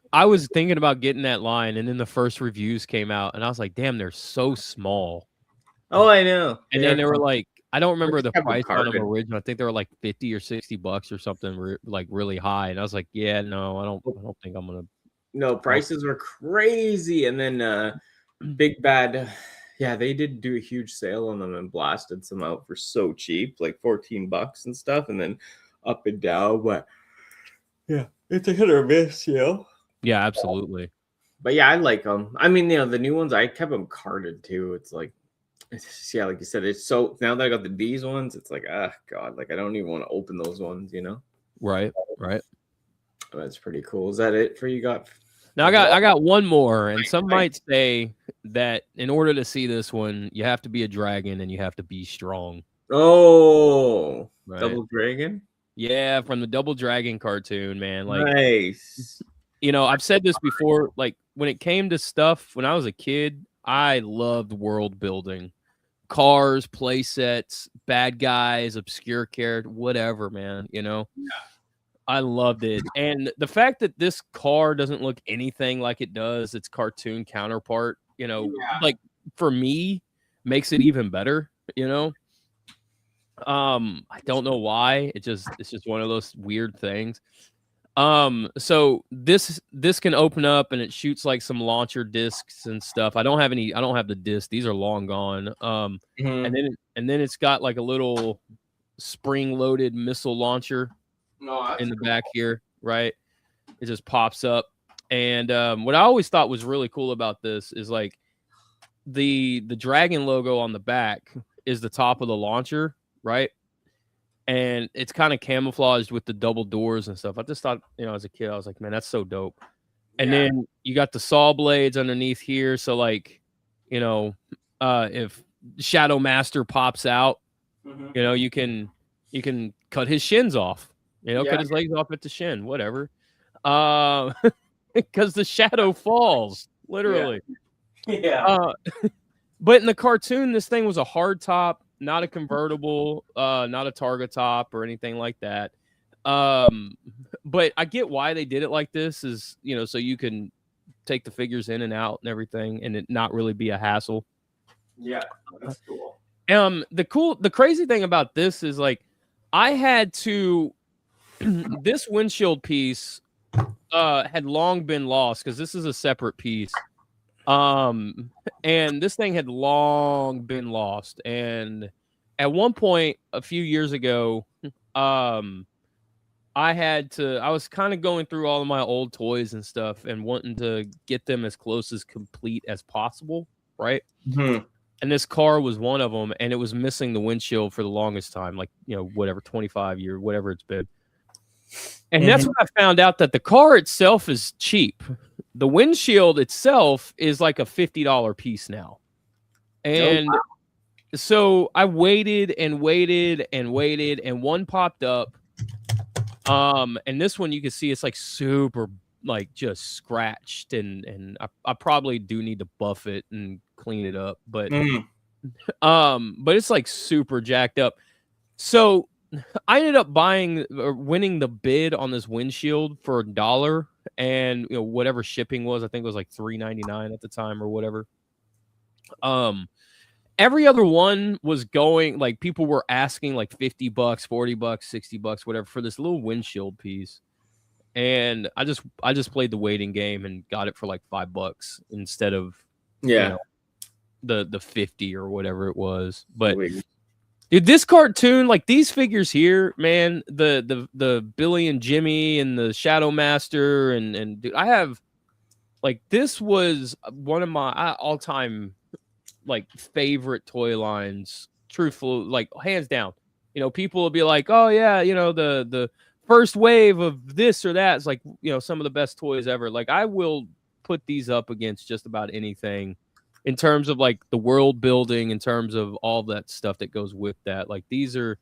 thinking about getting that line, and then the first reviews came out, and I was like, damn, they're so small. Oh, I know. And then they were like, I don't remember the price on them original. I think they were like $50 or $60 or something, like really high. And I was like, yeah, no, I don't think I'm gonna. No, prices were crazy. And then Big Bad, they did do a huge sale on them and blasted some out for so cheap, like $14 and stuff, and then up and down. But yeah, it's a hit or miss, Yeah, absolutely. But yeah, I like them. I mean, the new ones, I kept them carded too. It's like, like you said, it's so, now that I got these ones, it's like, God, like I don't even want to open those ones, Right. That's pretty cool. Is that it for you? Now I got one more, and some might say that in order to see this one, you have to be a dragon and you have to be strong. Oh, right. Double Dragon? Yeah, from the Double Dragon cartoon, man. Like, nice. I've said this before, like when it came to stuff when I was a kid, I loved world building. Cars, play sets, bad guys, obscure character, whatever, man, Yeah. I loved it. And the fact that this car doesn't look anything like it does its cartoon counterpart, like for me, makes it even better, I don't know why. It's just one of those weird things. So this can open up and it shoots like some launcher discs and stuff. I don't have the discs. These are long gone. And then it's got like a little spring loaded missile launcher in the back here, right? It just pops up. And what I always thought was really cool about this is like the dragon logo on the back is the top of the launcher, right? And it's kind of camouflaged with the double doors and stuff. I just thought, as a kid, I was like, man, that's so dope. And then you got the saw blades underneath here. So like, if Shadow Master pops out, you can cut his shins off, cut his legs off at the shin, whatever. Because the shadow falls, literally. But in the cartoon, this thing was a hard top, not a convertible, not a Targa top or anything like that. But I get why they did it like this is, so you can take the figures in and out and everything and it not really be a hassle. Yeah, that's cool. The crazy thing about this is like I had to this windshield piece had long been lost because this is a separate piece. And this thing had long been lost. And at one point a few years ago, I was kind of going through all of my old toys and stuff and wanting to get them as close as complete as possible, right? Mm-hmm. And this car was one of them, and it was missing the windshield for the longest time, like, whatever, 25 years, whatever it's been. And that's when I found out that the car itself is cheap. The windshield itself is like a $50 piece now. And so I waited and waited and waited, and one popped up. And this one you can see it's like super like just scratched and I probably do need to buff it and clean it up, but it's like super jacked up. So I ended up winning the bid on this windshield for $1, and whatever shipping was, I think it was like $3.99 at the time or whatever. Every other one was going, like, people were asking like $50, $40, $60, whatever, for this little windshield piece. And I just played the waiting game and got it for like $5 instead of the 50 or whatever it was. But dude, this cartoon, like these figures here, man, the Billy and Jimmy and the Shadow Master and dude, I have like, this was one of my all-time like favorite toy lines, truthful, like hands down. People will be like, oh yeah, the first wave of this or that is like, some of the best toys ever. Like, I will put these up against just about anything in terms of like the world building, in terms of all that stuff that goes with that. Like, these are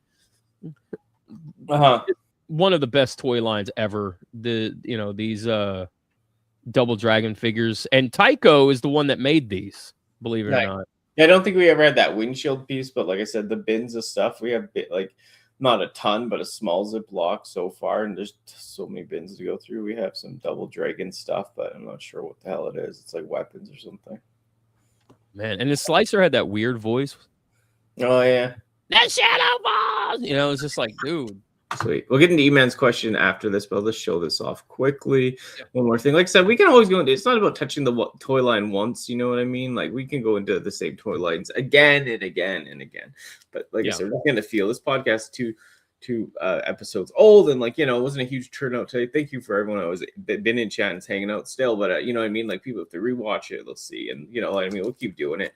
one of the best toy lines ever. These Double Dragon figures, and Tycho is the one that made these, believe it or not. Yeah, I don't think we ever had that windshield piece, but like I said, the bins of stuff, we have like not a ton, but a small Ziploc so far, and there's so many bins to go through. We have some Double Dragon stuff, but I'm not sure what the hell it is. It's like weapons or something. Man, and the Slicer had that weird voice. Oh yeah, that Shadow Boss. It's just like, dude. Sweet. We'll get into E-Man's question after this, but I'll just show this off quickly. Yeah. One more thing. Like I said, we can always go into, it's not about touching the toy line once, you know what I mean? Like, we can go into the same toy lines again and again and again. But like I said, we're not going to feel this podcast two episodes old, and like, it wasn't a huge turnout today. Thank you for everyone that was been in chat and hanging out still, but you know what I mean, like, people have to rewatch it, let's see, and what I mean, we'll keep doing it.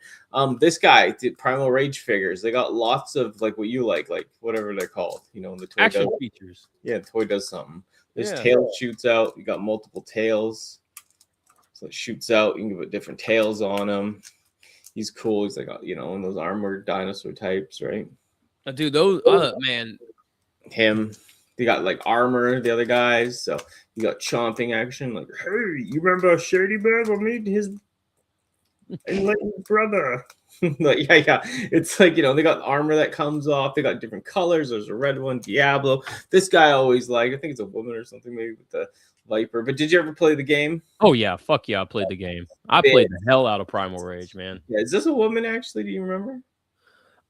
This guy did Primal Rage figures. They got lots of like what you like whatever they're called, the toy action features. Yeah, the toy does something. This tail shoots out. You got multiple tails, so it shoots out. You can put different tails on him. He's cool. He's like, one of those armored dinosaur types, right? Dude, those man. Him, they got like armor, the other guys, so you got chomping action, like, hey, you remember Shady Bear? I made his enlightened brother. Like, yeah, it's like, they got armor that comes off, they got different colors. There's a red one, Diablo. This guy always like, I think it's a woman or something, maybe with the Viper. But did you ever play the game? Oh yeah, fuck yeah, I played the game. I played the hell out of Primal Rage, man. Yeah, is this a woman actually? Do you remember?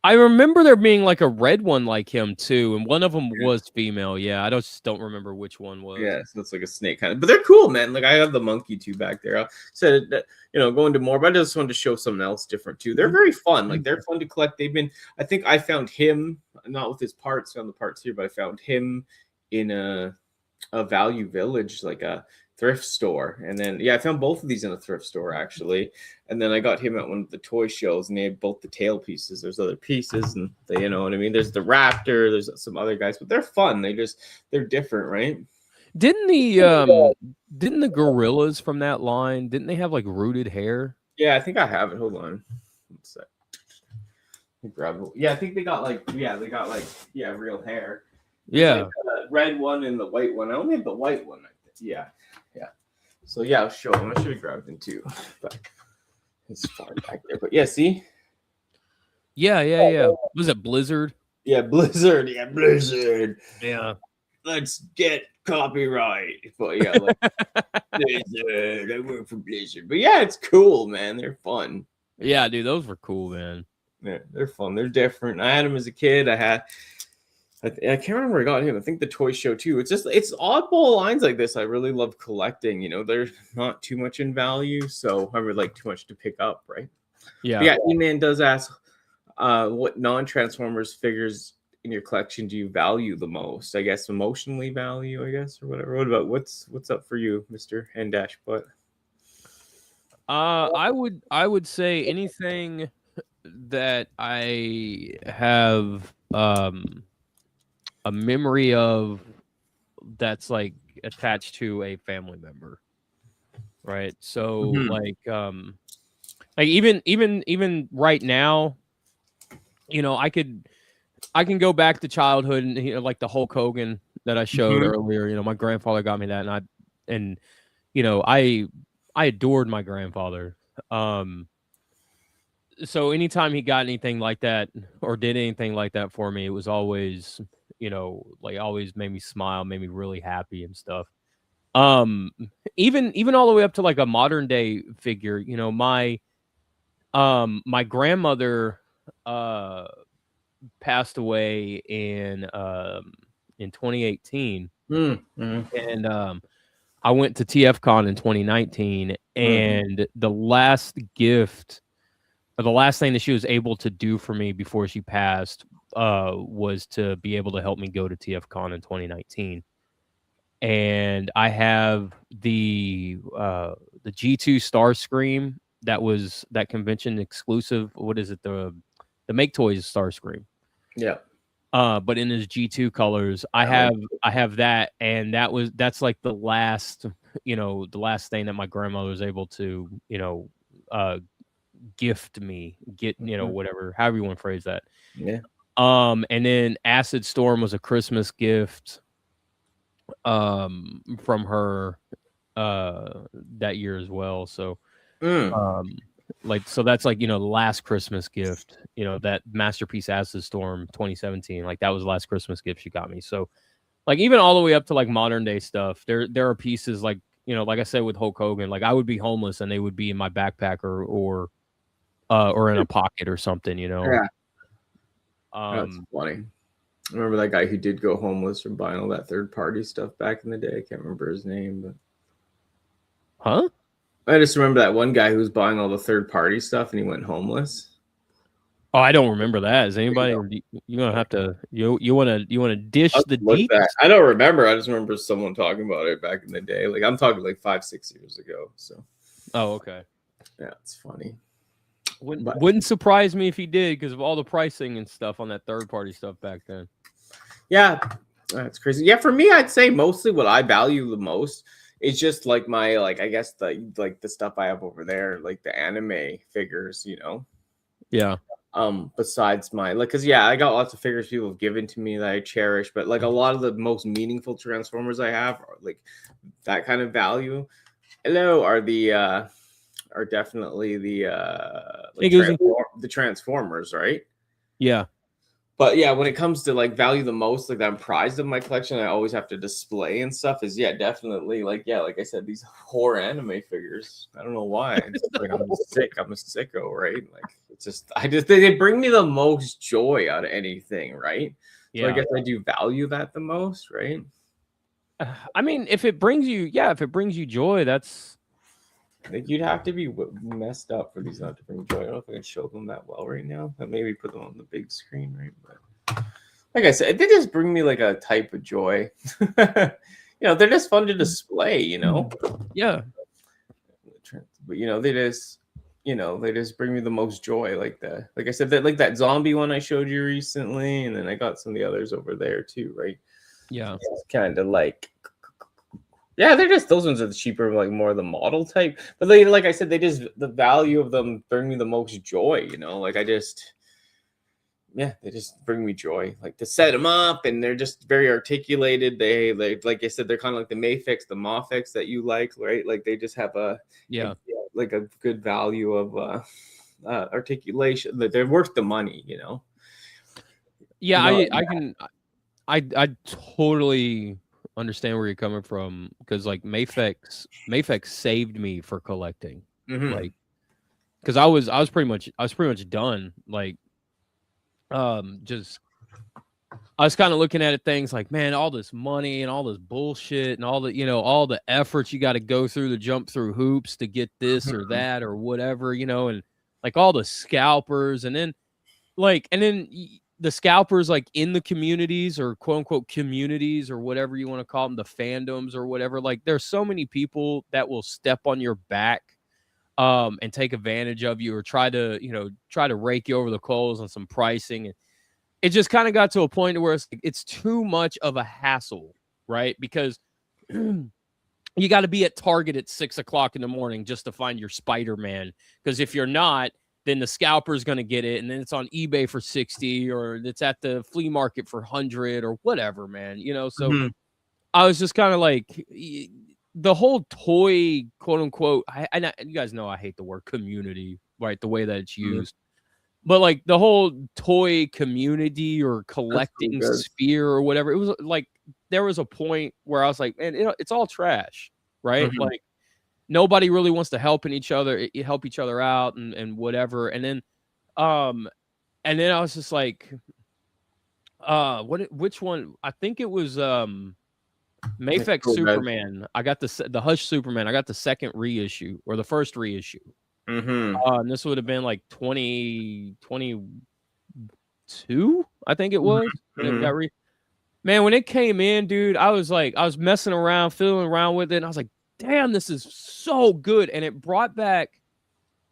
I remember there being like a red one like him too, and one of them was female. Yeah, I just don't remember which one was. Yeah, so it's like a snake kind of, but they're cool, man. Like, I have the monkey too back there. I said that, go into more, but I just wanted to show something else different too. They're very fun. Like, they're fun to collect. I think I found him, not with his parts, found the parts here, but I found him in a Value Village, like a thrift store. And then I found both of these in a thrift store actually. And then I got him at one of the toy shows, and they had both the tail pieces. There's other pieces, and you know what I mean. There's the Raptor. There's some other guys, but they're fun. They're different, right? Didn't the gorillas from that line, didn't they have like rooted hair? Yeah, I think I have it. Hold on. One sec. Grab it. Yeah, I think they got like real hair. Yeah, like the red one and the white one. I only have the white one. Yeah. So I'll show them. I should have grabbed them too, but it's far back there. But yeah, see. Yeah. Was it Blizzard? Yeah, Blizzard. Yeah, Blizzard. Yeah. Let's get copyright. But yeah, like Blizzard. I work for Blizzard. But yeah, it's cool, man. They're fun. Yeah, dude, those were cool, man. Yeah, they're fun. They're different. I had them as a kid. I can't remember where I got him. I think the toy show too. It's oddball lines like this I really love collecting. You know, they're not too much in value, so I would like too much to pick up, right? Yeah. But yeah, E-Man does ask, what non-Transformers figures in your collection do you value the most? I guess emotionally value, I guess, or whatever. What about what's up for you, Mr. N-Put? I would say anything that I have a memory of that's like attached to a family member, right? So like even right now, you know, I can go back to childhood and, you know, like the Hulk Hogan that I showed earlier. You know, my grandfather got me that, and you know, I adored my grandfather. So anytime he got anything like that or did anything like that for me, it was always, you know, like always made me smile, made me really happy and stuff. Even all the way up to like a modern day figure, you know, my grandmother passed away in 2018. And I went to TFCon in 2019, and the last gift, or the last thing that she was able to do for me before she passed, was to be able to help me go to TFCon in 2019. And I have the G2 Starscream that was that convention exclusive. What is it? The Make Toys Starscream. Yeah. But in his G2 colors, I have that, and that's like the last, you know, the last thing that my grandmother was able to, you know, gift me, you know, whatever, however you want to phrase that. Yeah. And then Acid Storm was a Christmas gift from her that year as well. So like, so that's like, you know, the last Christmas gift, you know, that Masterpiece Acid Storm 2017, like that was the last Christmas gift she got me. So like even all the way up to like modern day stuff, there are pieces like, you know, like I said with Hulk Hogan, like I would be homeless and they would be in my backpack or in a pocket or something, you know. Yeah. That's funny. I remember that guy who did go homeless from buying all that third-party stuff back in the day. I can't remember his name, but I just remember that one guy who was buying all the third-party stuff and he went homeless. Oh, I don't remember that. Is anybody? You're gonna have to. You want to dish the deep? I don't remember. I just remember someone talking about it back in the day. Like I'm talking like 5-6 years ago. So. Oh, okay. Yeah, it's funny. Wouldn't surprise me if he did because of all the pricing and stuff on that third-party stuff back then. Yeah, that's crazy. Yeah, for me, I'd say mostly what I value the most is just like my I guess the stuff I have over there, like the anime figures, you know. Yeah. Besides my because I got lots of figures people have given to me that I cherish, but like a lot of the most meaningful Transformers I have are like that kind of value. Are definitely the Transformers, right? Yeah. But yeah, when it comes to like value the most, like that I'm prized of my collection, I always have to display and stuff. Is definitely like I said, these horror anime figures. I don't know why. It's like I'm a sicko, right? Like it's just they bring me the most joy out of anything, right? Yeah. So I guess I do value that the most, right? I mean, if it brings you joy, that's. Like you'd have to be messed up for these not to bring joy. I don't know if I can show them that well right now. But maybe put them on the big screen, right? But like I said, they just bring me like a type of joy. They're just fun to display. Yeah. But they just bring me the most joy. Like I said, that zombie one I showed you recently, and then I got some of the others over there too, right? Yeah. It's kind of like, yeah, those ones are the cheaper, like more the model type. But like I said, the value of them bring me the most joy. They just bring me joy. Like to set them up, and they're just very articulated. They like I said, they're kind of like the Mafex, the Mofex that you like, right? Like they just have a good value of articulation. That they're worth the money, Yeah, I totally understand where you're coming from, because like Mafex saved me for collecting. Like, because I was pretty much done. Like, just I was kind of looking at things like, man, all this money and all this bullshit and all the efforts you got to go through to jump through hoops to get this or that or whatever, and like all the scalpers, and then the scalpers like in the communities, or quote unquote communities, or whatever you want to call them, the fandoms or whatever. Like there's so many people that will step on your back and take advantage of you, or try to rake you over the coals on some pricing. And it just kind of got to a point where it's too much of a hassle, right? Because you got to be at Target at 6 o'clock in the morning just to find your Spider-Man. Because if you're not, then the scalper is going to get it, and then it's on eBay for 60, or it's at the flea market for 100 or whatever, man. So I was just kind of like, the whole toy, quote unquote, you guys know I hate the word community, right? The way that it's used. But like the whole toy community or collecting sphere or whatever, it was like there was a point where I was like, man, it's all trash, right? Like nobody really wants to help each other out and whatever. And then I was just like, which one? I think it was Mafex Superman. I got the Hush Superman. I got the second reissue, or the first reissue. And this would have been like 2022, I think it was. Man, when it came in, dude, I was messing around, fiddling around with it, and I was like, damn, this is so good. And it brought back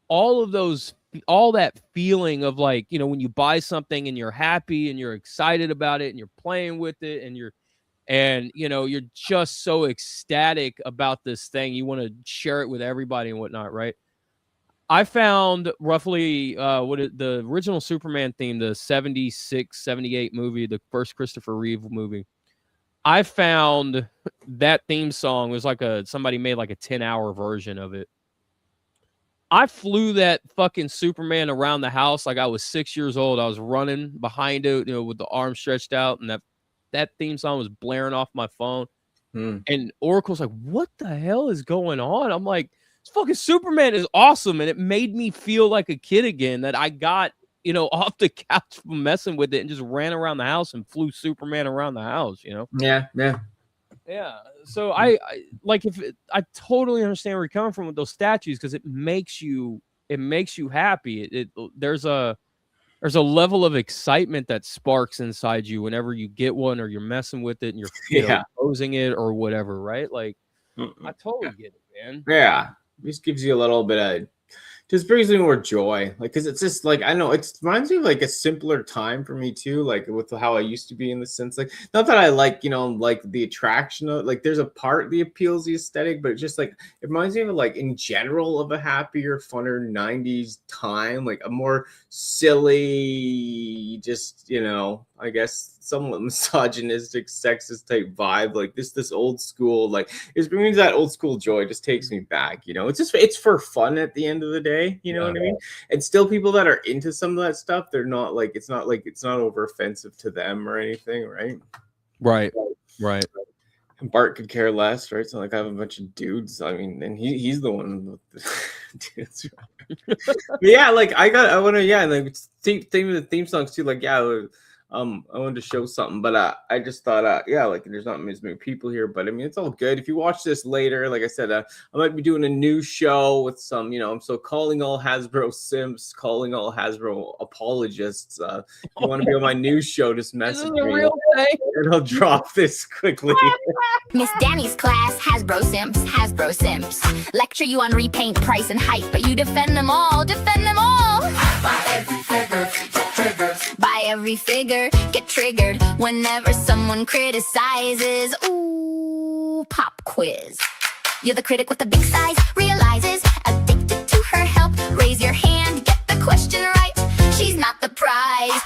all that feeling of like, when you buy something and you're happy and you're excited about it and you're playing with it and you're just so ecstatic about this thing. You want to share it with everybody and whatnot, right? I found roughly the original Superman theme, the 76, 78 movie, the first Christopher Reeve movie. I found that theme song was like somebody made like a 10-hour version of it. I flew that fucking Superman around the house like I was 6 years old. I was running behind it, with the arm stretched out, and that theme song was blaring off my phone. And Oracle's like, what the hell is going on? I'm like, this fucking Superman is awesome. And it made me feel like a kid again, that I got, off the couch from messing with it and just ran around the house and flew Superman around the house, Yeah. So I totally understand where you're coming from with those statues, because it makes you happy. There's a level of excitement that sparks inside you whenever you get one, or you're messing with it and you're posing it or whatever, right? Like I totally get it, man. Yeah. Just gives you a little bit of, just brings me more joy. Like, cause it's just like, I know it reminds me of like a simpler time for me too. Like with how I used to be, in the sense, like, not that I like, like the attraction of, like, there's a part that appeals the aesthetic, but just like, it reminds me of like in general of a happier, funner 90s time, like a more silly, just, I guess somewhat misogynistic, sexist type vibe, like this old school, like it brings that old school joy, just takes me back. It's for fun at the end of the day, what I mean? And still, people that are into some of that stuff, they're not like, it's not over offensive to them or anything, right. And Bart could care less, right? It's not like I have a bunch of dudes. I mean, and he's the one with the dudes. Yeah, like I want to, like theme of the theme songs too. Like, yeah, I wanted to show something, but I just thought, yeah, like there's not as many people here, but I mean, it's all good. If you watch this later, like I said, I might be doing a new show with some, so calling all Hasbro simps, calling all Hasbro apologists. If you want to be on my new show, just message me. Real thing. And I'll drop this quickly. Miss Danny's class, Hasbro simps, Hasbro simps. Lecture you on repaint, price, and hype, but you defend them all, defend them all. Buy every figure, get triggered. Buy every figure, get triggered. Whenever someone criticizes, ooh, pop quiz. You're the critic with the big size, realizes, addicted to her help. Raise your hand, get the question right. She's not the prize.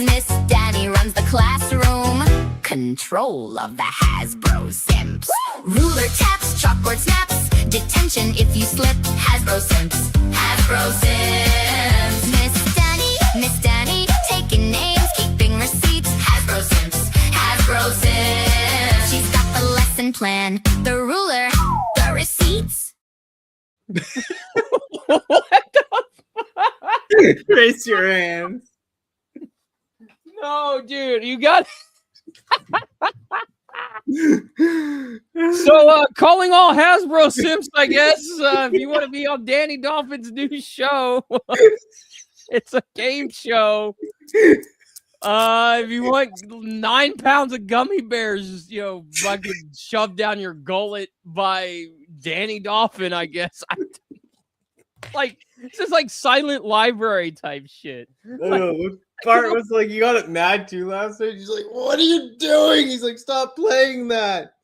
Miss Danny runs the classroom. Control of the Hasbro simps. Ruler taps, chalkboard snaps. Detention if you slip. Hasbro simps. Hasbro simps. Miss Danny, taking names, keeping receipts. Hasbro simps. Hasbro simps. She's got the lesson plan, the ruler, the receipts. What the fuck? Raise your hands. No, dude, you got. So, calling all Hasbro simps, I guess. If you want to be on Danny Dolphin's new show, it's a game show. If you want 9 pounds of gummy bears, fucking shoved down your gullet by Danny Dolphin, I guess. Like, it's just like silent library type shit. What part was like, you got it mad too last night? He's like, what are you doing? He's like, stop playing that.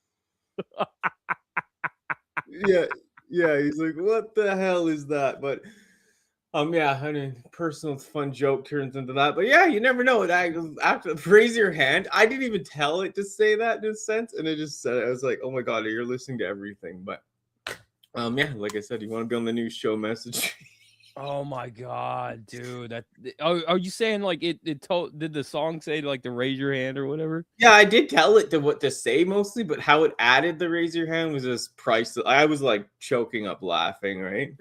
Yeah. He's like, what the hell is that? But yeah, I mean, personal fun joke turns into that. But yeah, you never know. After raise your hand, I didn't even tell it to say that in a sense, and it just said it. I was like, oh my god, you're listening to everything. But yeah, like I said, you want to be on the new show, message. Oh my god, dude! Are you saying like did the song say like to raise your hand or whatever? Yeah, I did tell it to what to say mostly, but how it added the raise your hand was just priceless. I was like choking up laughing, right?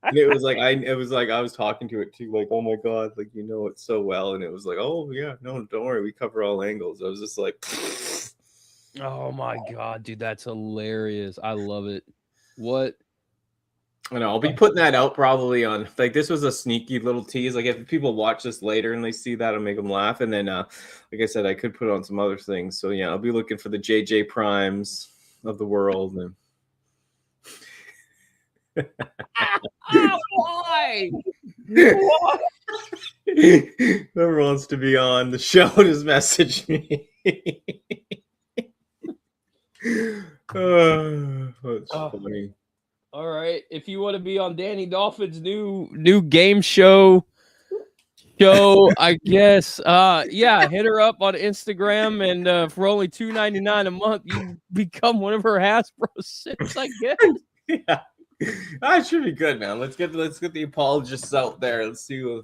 And it was like I was talking to it too, like, oh my god, like it so well, and it was like, oh yeah, no, don't worry, we cover all angles. I was just like, oh my god, dude, that's hilarious! I love it. What? I know I'll be putting that out probably on like this was a sneaky little tease. Like if people watch this later and they see that, I'll make them laugh. And then, like I said, I could put on some other things. So yeah, I'll be looking for the JJ Primes of the world. And... Why? Whoever wants to be on the show, just message me. That's funny. All right, if you want to be on Danny Dolphin's new game show, I guess, yeah, hit her up on Instagram, and for only $2.99 a month, you become one of her Hasbro simps, I guess. Yeah, that should be good, man. Let's get the apologists out there. Let's see if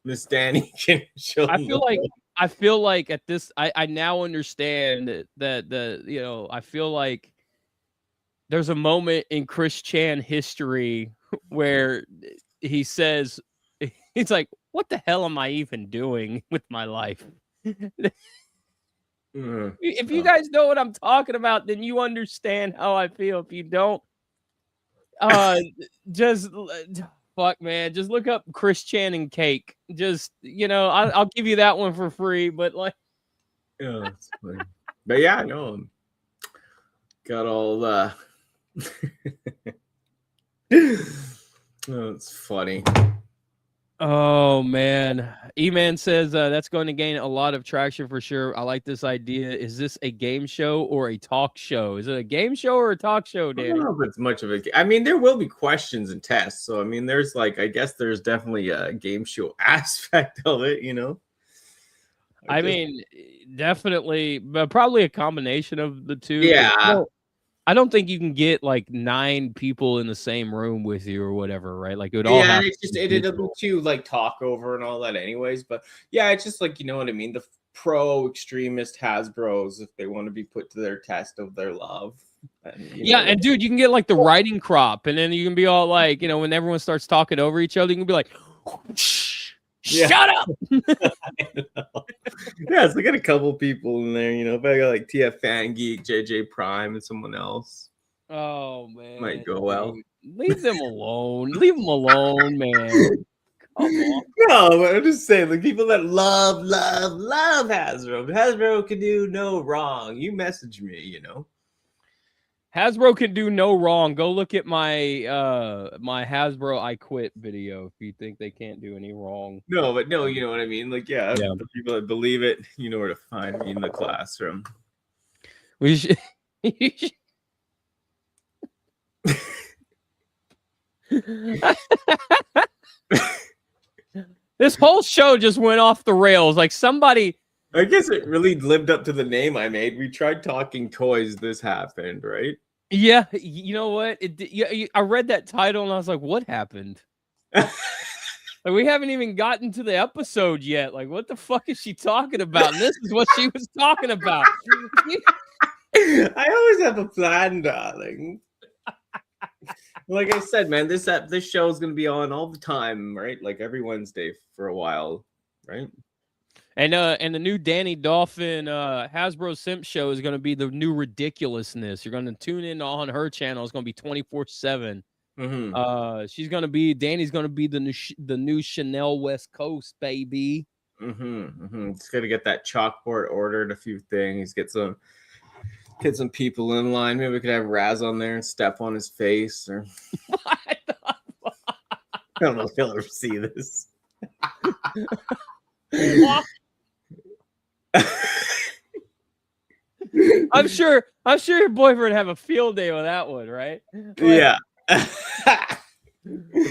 Miss Danny can show. I feel like at this, I now understand that I feel like there's a moment in Chris Chan history where he says, he's like, what the hell am I even doing with my life? If you guys know what I'm talking about, then you understand how I feel. If you don't, just fuck, man. Just look up Chris Chan and cake. Just, I'll give you that one for free, but like, yeah, that's funny. But yeah, no, got all oh, it's funny. Oh man, E-Man says that's going to gain a lot of traction for sure. I like this idea. Is this a game show or a talk show? Is it a game show or a talk show, Danny? I don't know if it's much of a. I mean, there will be questions and tests. So I mean, there's I guess there's definitely a game show aspect of it. I mean, definitely, but probably a combination of the two. Yeah. I don't think you can get like 9 people in the same room with you or whatever, right? Like it would all. Yeah, it'll be too like talk over and all that, anyways. But yeah, it's just like, you know what I mean. The pro extremist Hasbros, if they want to be put to their test of their love. And dude, you can get like the writing crop, and then you can be all like, when everyone starts talking over each other, you can be like, Shut up. Yeah, so I got a couple people in there, but I got like TF Fan Geek, JJ Prime, and someone else. Oh man, might go well. Leave them alone. Leave them alone, man. Come on. No, but I'm just saying, like people that love Hasbro. Hasbro can do no wrong. You message me, Hasbro can do no wrong. Go look at my my Hasbro I Quit video if you think they can't do any wrong. No, but no, you know what I mean? Like, yeah. The people that believe it, you know where to find me in the classroom. We should. This whole show just went off the rails. Like somebody. I guess it really lived up to the name I made. We tried talking toys. This happened, right? Yeah, you know what? I read that title and I was like, "What happened?" Like we haven't even gotten to the episode yet. Like, what the fuck is she talking about? And this is what she was talking about. I always have a plan, darling. Like I said, man, this show is going to be on all the time, right? Like every Wednesday for a while, right? And the new Danny Dolphin Hasbro Simp show is going to be the new ridiculousness. You're going to tune in on her channel. It's going to be 24/7. Danny's going to be the new Chanel West Coast, baby. It's going to get that chalkboard ordered, a few things, get some people in line. Maybe we could have Raz on there and step on his face, or I don't know if he'll ever see this. I'm sure your boyfriend have a field day with that one, right? Like, yeah.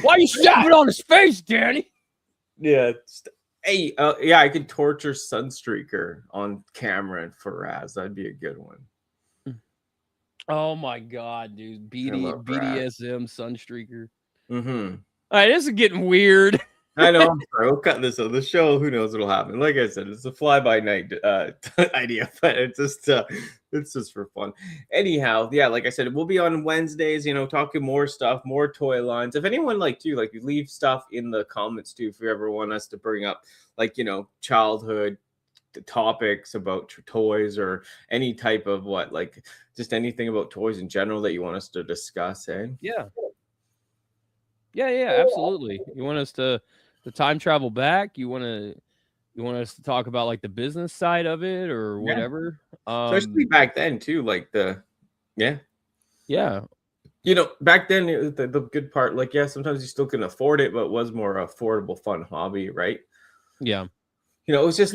Why are you stepping on his face, Danny? Yeah. Hey, I could torture Sunstreaker on camera for Raz. That'd be a good one. Oh my god, dude. BDSM Sunstreaker. All right, this is getting weird. I know. I'm sorry. We'll cut this on the show. Who knows what'll happen? Like I said, it's a fly-by-night idea, but it's just for fun. Anyhow, yeah, like I said, we'll be on Wednesdays. Talking more stuff, more toy lines. If anyone you leave stuff in the comments too. If you ever want us to bring up childhood topics about toys or any type of just anything about toys in general that you want us to discuss, eh? Yeah, absolutely. You want us to time travel back? You want us to talk about the business side of it or whatever? Especially back then too, back then the good part, sometimes you still can afford it, but it was more affordable, fun hobby, right? Yeah. It was just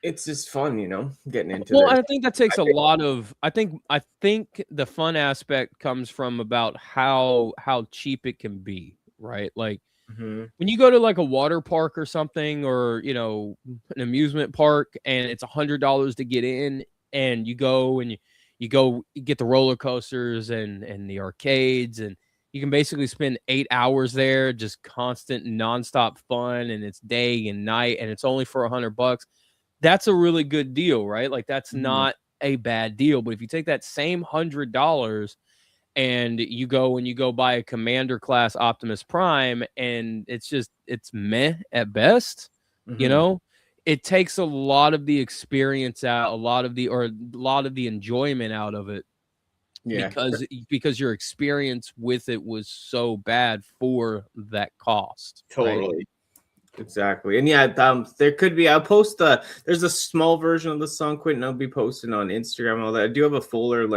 it's just fun, getting into I think that takes a lot of I think the fun aspect comes from about how cheap it can be, right? Like when you go to a water park or something, or an amusement park, and it's $100 to get in, and you go and you get the roller coasters and the arcades, and you can basically spend 8 hours there, just constant nonstop fun, and it's day and night, and it's only for $100. That's a really good deal, right? That's not a bad deal. But if you take that same $100 and you go buy a Commander class Optimus Prime, and it's meh at best, it takes a lot of the experience out, a lot of the enjoyment out of it. Yeah, because your experience with it was so bad for that cost. Totally. Right? Exactly. And there could be, I'll post there's a small version of the song Quentin I'll be posting on Instagram and all that. I do have a fuller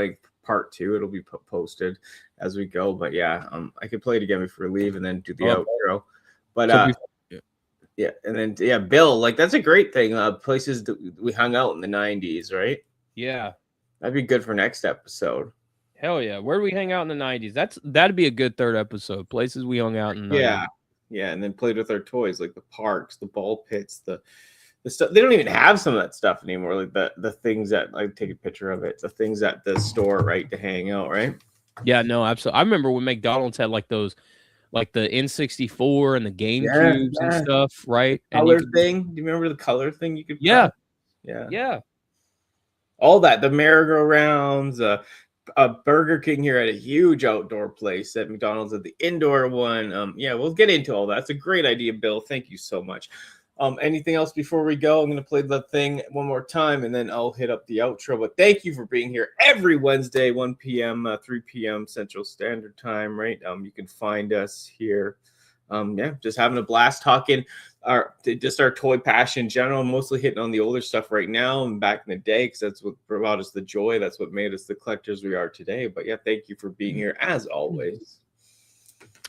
part 2. It'll be posted as we go, but I could play it again before we leave and then do the outro. But and then Bill, that's a great thing. Places that we hung out in the 90s, right? Yeah, that'd be good for next episode. Hell yeah. Where do we hang out in the 90s? That'd be a good third episode. Places we hung out in the 90s. Yeah, and then played with our toys, like the parks, the ball pits, the stuff. They don't even have some of that stuff anymore. Like the things that take a picture of it, the things at the store, right, to hang out, right? Yeah, no, absolutely. I remember when McDonald's had the N64 and the GameCubes and stuff, right? Color thing. Do you remember the color thing you could? Yeah. All that, the merry-go-rounds. Burger King here had a huge outdoor place. At McDonald's at the indoor one. We'll get into all that. It's a great idea, Bill. Thank you so much. Anything else before we go? I'm going to play the thing one more time, and then I'll hit up the outro. But thank you for being here every Wednesday, 1 p.m., 3 p.m. Central Standard Time, right? You can find us here. Just having a blast talking our toy passion in general, mostly hitting on the older stuff right now and back in the day, because that's what brought us the joy. That's what made us the collectors we are today. But yeah, thank you for being here as always.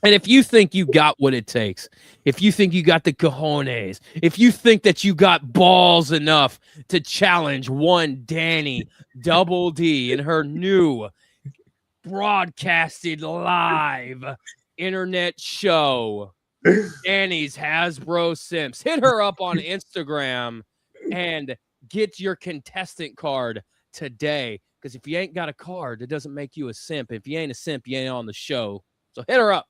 And if you think you got what it takes, if you think you got the cojones, if you think that you got balls enough to challenge one Danny Double D in her new broadcasted live internet show, Danny's Hasbro Simps, hit her up on Instagram and get your contestant card today. Because if you ain't got a card, it doesn't make you a simp. If you ain't a simp, you ain't on the show. So hit her up.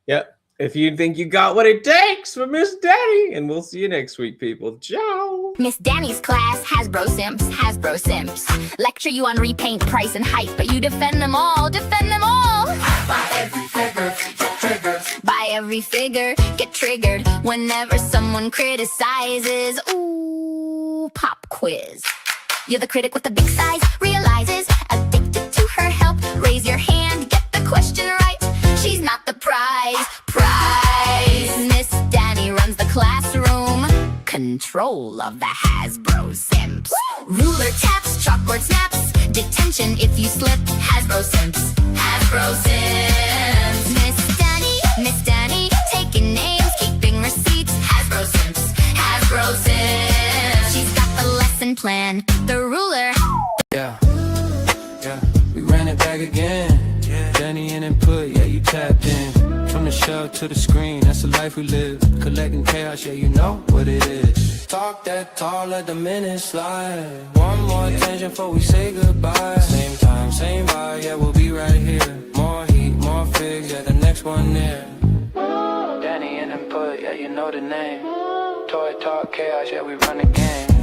Yep. If you think you got what it takes for Miss Danny, and we'll see you next week, people. Ciao. Miss Danny's class has bro simps, lecture you on repaint, price, and hype, but you defend them all, Buy every figure, get triggered. Buy every figure, get triggered. Whenever someone criticizes, ooh, pop quiz. You're the critic with the big size, realizes, addicted to her help. Raise your hand, get the question right. She's not the prize. Miss Danny runs the classroom. Control of the Hasbro Simps. Ruler taps, chalkboard snaps. Detention if you slip. Hasbro Simps. Miss Danny, taking names, keeping receipts. Hasbro Simps. She's got the lesson plan, the ruler. Yeah, we ran it back again. Danni Nput, yeah, you tapped in. From the shell to the screen, that's the life we live. Collecting chaos, yeah, you know what it is. Talk that tall, let the minutes slide. One more attention before we say goodbye. Same time, same vibe, yeah, we'll be right here. More heat, more figs, yeah, the next one there. Danni Nput, yeah, you know the name. Toy talk chaos, yeah, we run the game.